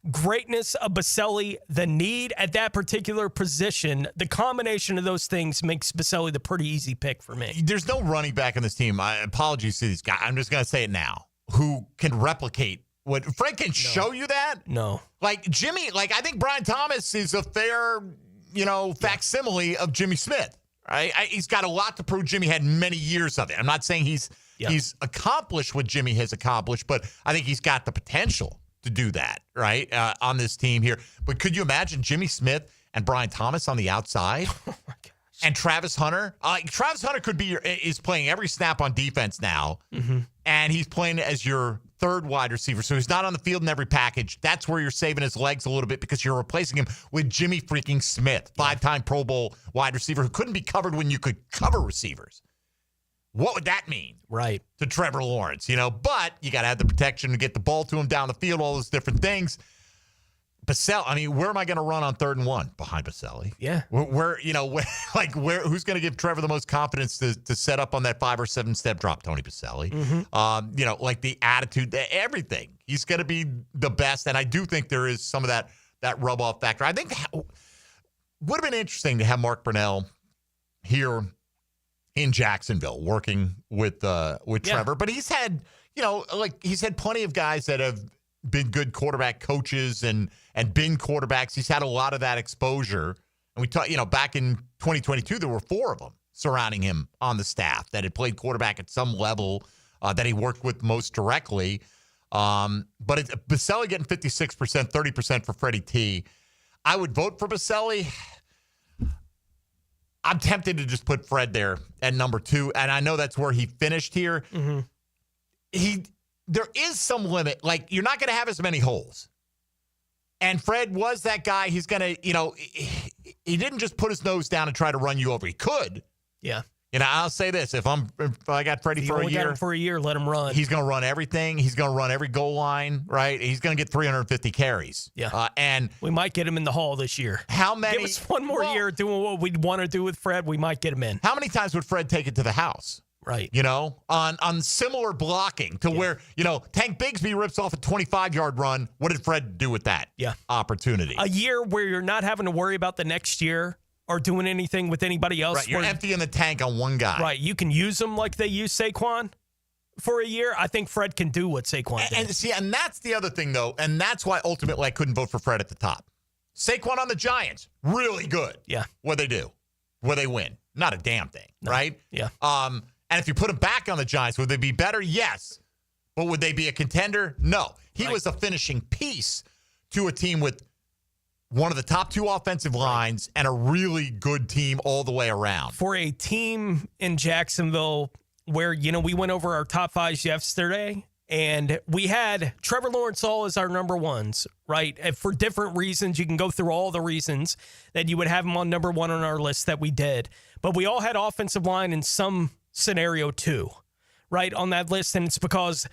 greatness of Boselli, the need at that particular position, the combination of those things makes Boselli the pretty easy pick for me. There's no running back in this team. Apologies to these guys. I'm just going to say it now. Who can replicate what Fred can show you that? No. Like Jimmy, like I think Brian Thomas is a fair, facsimile of Jimmy Smith. Right? He's got a lot to prove. Jimmy had many years of it. I'm not saying he's accomplished what Jimmy has accomplished, but I think he's got the potential to do that, right, on this team here. But could you imagine Jimmy Smith and Brian Thomas on the outside? Oh, my gosh. And Travis Hunter? Travis Hunter is playing every snap on defense now, and he's playing as your third wide receiver. So he's not on the field in every package. That's where you're saving his legs a little bit because you're replacing him with Jimmy freaking Smith, five-time Pro Bowl wide receiver who couldn't be covered when you could cover receivers. What would that mean? Right. To Trevor Lawrence, But you got to have the protection to get the ball to him down the field, all those different things. Boselli, where am I going to run on 3rd and 1? Behind Boselli. Yeah. Who's going to give Trevor the most confidence to set up on that 5 or 7 step drop? Tony Boselli. Like the attitude, everything. He's going to be the best. And I do think there is some of that rub off factor. I think would have been interesting to have Mark Brunnel here in Jacksonville working with Trevor, but he's had plenty of guys that have been good quarterback coaches and been quarterbacks. He's had a lot of that exposure. And we talked, back in 2022, there were 4 of them surrounding him on the staff that had played quarterback at some level that he worked with most directly. But Boselli getting 56%, 30% for Freddie T. I would vote for Boselli. I'm tempted to just put Fred there at number 2, and I know that's where he finished here. There is some limit. Like, you're not going to have as many holes. And Fred was that guy. He's going to, he didn't just put his nose down and try to run you over. He could. Yeah. I'll say this. If I got Freddie for a year, let him run. He's going to run everything. He's going to run every goal line, right? He's going to get 350 carries. Yeah. And we might get him in the Hall this year. How many? Give us one more year doing what we'd want to do with Fred. We might get him in. How many times would Fred take it to the house? Right. On similar blocking to where, Tank Bigsby rips off a 25-yard run. What did Fred do with that opportunity? A year where you're not having to worry about the next year or doing anything with anybody else. Right, you're emptying the tank on one guy. Right, you can use them like they use Saquon for a year. I think Fred can do what Saquon did. And that's the other thing, though, and that's why ultimately I couldn't vote for Fred at the top. Saquon on the Giants, really good. Yeah. What they do, where they win, not a damn thing, right? Yeah. And if you put him back on the Giants, would they be better? Yes. But would they be a contender? No. He was a finishing piece to a team with one of the top 2 offensive lines and a really good team all the way around. For a team in Jacksonville where, we went over our top 5s yesterday, and we had Trevor Lawrence all as our number 1s, right? And for different reasons. You can go through all the reasons that you would have him on number 1 on our list that we did. But we all had offensive line in some scenario too, right, on that list. And it's because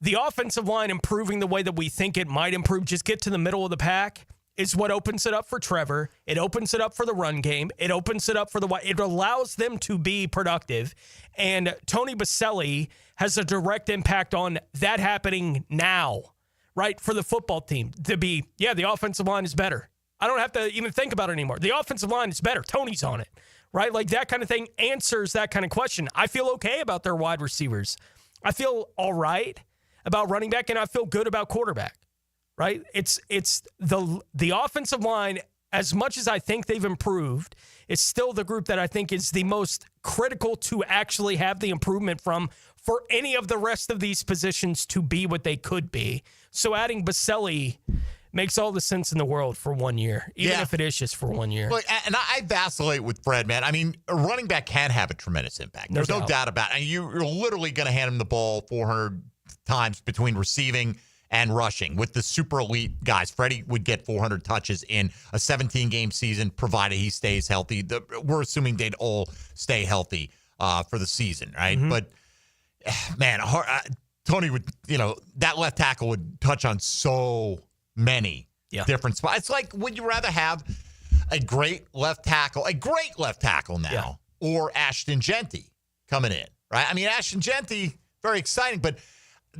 the offensive line improving the way that we think it might improve, just get to the middle of the pack, is what opens it up for Trevor. It opens it up for the run game. It opens it up for it allows them to be productive. And Tony Boselli has a direct impact on that happening now, right? For the football team to be, the offensive line is better. I don't have to even think about it anymore. The offensive line is better. Tony's on it, right? Like that kind of thing answers that kind of question. I feel okay about their wide receivers. I feel all right about running back, and I feel good about quarterback. Right? It's the offensive line, as much as I think they've improved, is still the group that I think is the most critical to actually have the improvement from for any of the rest of these positions to be what they could be. So adding Boselli makes all the sense in the world for 1 year, even if it is just for 1 year. Look, and I vacillate with Fred, man. I mean, a running back can have a tremendous impact. There's no doubt about it. And you're literally going to hand him the ball 400 times between receiving and rushing with the super elite guys. Freddie would get 400 touches in a 17-game season, provided he stays healthy. We're assuming they'd all stay healthy for the season, right? Mm-hmm. But, man, Tony would, that left tackle would touch on so many different spots. It's like, would you rather have a great left tackle now, or Ashton Genty coming in, right? I mean, Ashton Genty, very exciting, but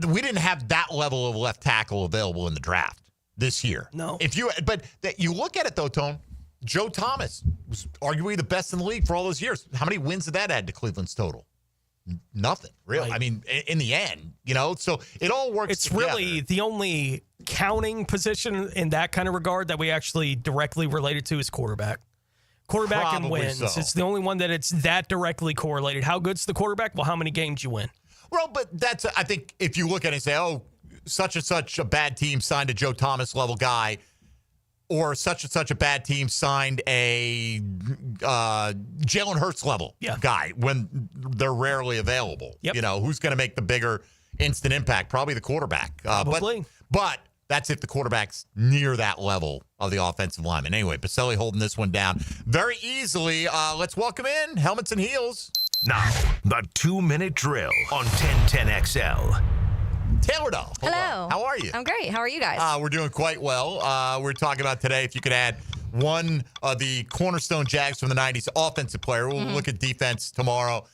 we didn't have that level of left tackle available in the draft this year. No. But you look at it, though, Tone, Joe Thomas was arguably the best in the league for all those years. How many wins did that add to Cleveland's total? Nothing, really. Right. I mean, in the end, so it all works It's together. Really the only counting position in that kind of regard that we actually directly related to is quarterback. Quarterback and wins. So. It's the only one that it's that directly correlated. How good's the quarterback? Well, how many games you win? Well, but I think if you look at it and say, oh, such and such a bad team signed a Joe Thomas level guy, or such and such a bad team signed a Jalen Hurts level guy when they're rarely available. Yep. Who's going to make the bigger instant impact? Probably the quarterback. Probably. But that's if the quarterback's near that level of the offensive lineman. Anyway, Boselli holding this one down very easily. Let's welcome in Helmets and Heels. Now, the 2-minute drill on 1010XL. Taylor Dahl. Hello. How are you? I'm great. How are you guys? We're doing quite well. We're talking about today if you could add one of the cornerstone Jags from the 90s offensive player. We'll look at defense tomorrow.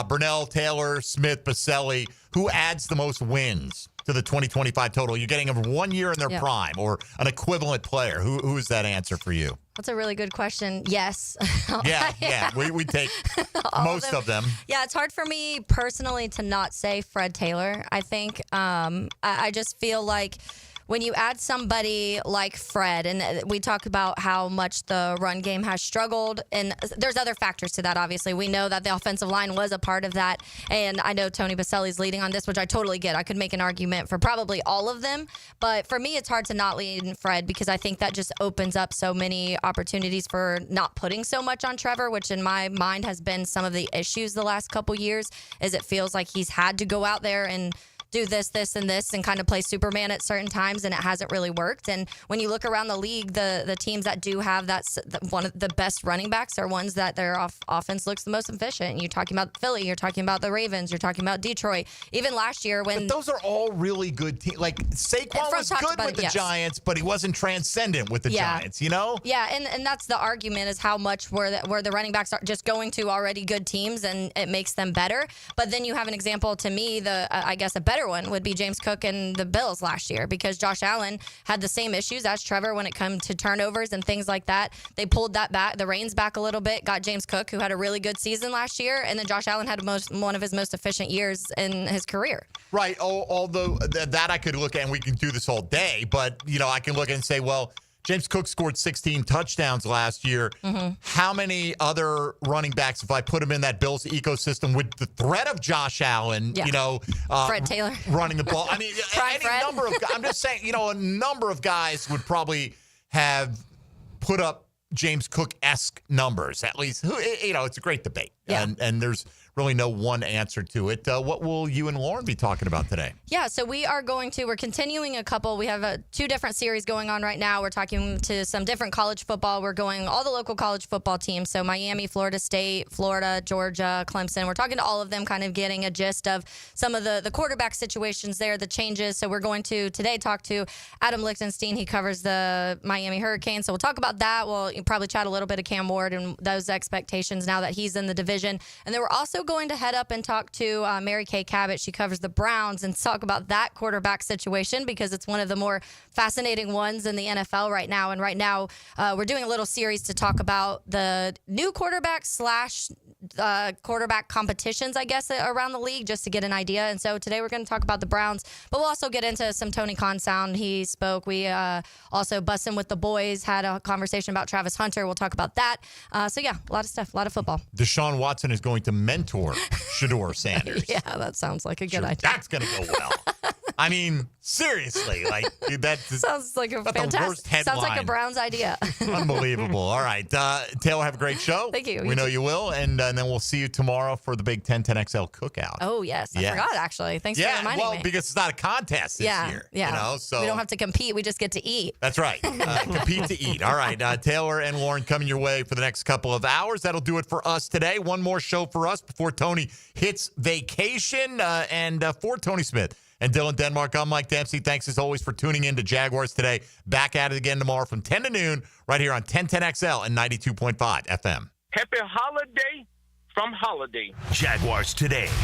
Brunnel, Taylor, Smith, Boselli. Who adds the most wins to the 2025 total? You're getting them 1 year in their prime or an equivalent player. Who is that answer for you? That's a really good question. Yes. Yeah. We take most of them. Yeah, it's hard for me personally to not say Fred Taylor, I think. I just feel like when you add somebody like Fred, and we talk about how much the run game has struggled, and there's other factors to that, obviously. We know that the offensive line was a part of that, and I know Tony Boselli's leading on this, which I totally get. I could make an argument for probably all of them, but for me, it's hard to not lead in Fred because I think that just opens up so many opportunities for not putting so much on Trevor, which in my mind has been some of the issues the last couple years, is it feels like he's had to go out there and do this, and this, and kind of play Superman at certain times, and it hasn't really worked. And when you look around the league, the teams that do have one of the best running backs are ones that their offense looks the most efficient. You're talking about Philly, you're talking about the Ravens, you're talking about Detroit. Even last year when... But those are all really good teams. Like, Saquon was good with the Giants, but he wasn't transcendent with the Giants, Yeah, and that's the argument, is how much where the running backs are just going to already good teams, and it makes them better. But then you have an example, to me, I guess a better one would be James Cook and the Bills last year, because Josh Allen had the same issues as Trevor when it comes to turnovers and things like that. They pulled the reins back a little bit, got James Cook, who had a really good season last year, and then Josh Allen had one of his most efficient years in his career. Right. Although that I could look at, and we can do this all day, but I can look at and say, well, James Cook scored 16 touchdowns last year. Mm-hmm. How many other running backs, if I put him in that Bills ecosystem with the threat of Josh Allen, Fred Taylor running the ball? I mean, I'm just saying, a number of guys would probably have put up James Cook-esque numbers, at least. It's a great debate. Yeah. And there's really no one answer to it. What will you and Lauren be talking about today? Yeah, so we're continuing a couple. We have 2 different series going on right now. We're talking to some different college football. We're going all the local college football teams. So Miami, Florida State, Florida, Georgia, Clemson. We're talking to all of them, kind of getting a gist of some of the quarterback situations there, the changes. So we're going to today talk to Adam Lichtenstein. He covers the Miami Hurricanes. So we'll talk about that. We'll probably chat a little bit of Cam Ward and those expectations now that he's in the division. And then we're also going to head up and talk to Mary Kay Cabot. She covers the Browns, and talk about that quarterback situation because it's one of the more fascinating ones in the NFL right now. And right now, we're doing a little series to talk about the new quarterback / quarterback competitions, I guess, around the league, just to get an idea. And so today we're going to talk about the Browns, but we'll also get into some Tony Khan sound. He spoke. We also busting with the boys, had a conversation about Travis Hunter. We'll talk about that. So yeah, a lot of stuff, a lot of football. Deshaun Watson is going to mentor Shedeur Sanders. Yeah, that sounds like a good idea. That's going to go well. I mean, seriously, like that sounds like a fantastic. Sounds like a Browns idea. Unbelievable. All right, Taylor, have a great show. Thank you. We know you will, and then we'll see you tomorrow for the big 1010XL cookout. Oh yes, I forgot actually. Thanks for reminding me. Because it's not a contest this year. Yeah, you know, so we don't have to compete. We just get to eat. That's right. Compete to eat. All right, Taylor and Lauren coming your way for the next couple of hours. That'll do it for us today. One more show for us before Tony hits vacation, and for Tony Smith and Dylan Denmark, I'm Mike Dempsey. Thanks as always for tuning in to Jaguars Today. Back at it again tomorrow from 10 to noon right here on 1010XL and 92.5 FM. Happy holiday from Holiday. Jaguars Today.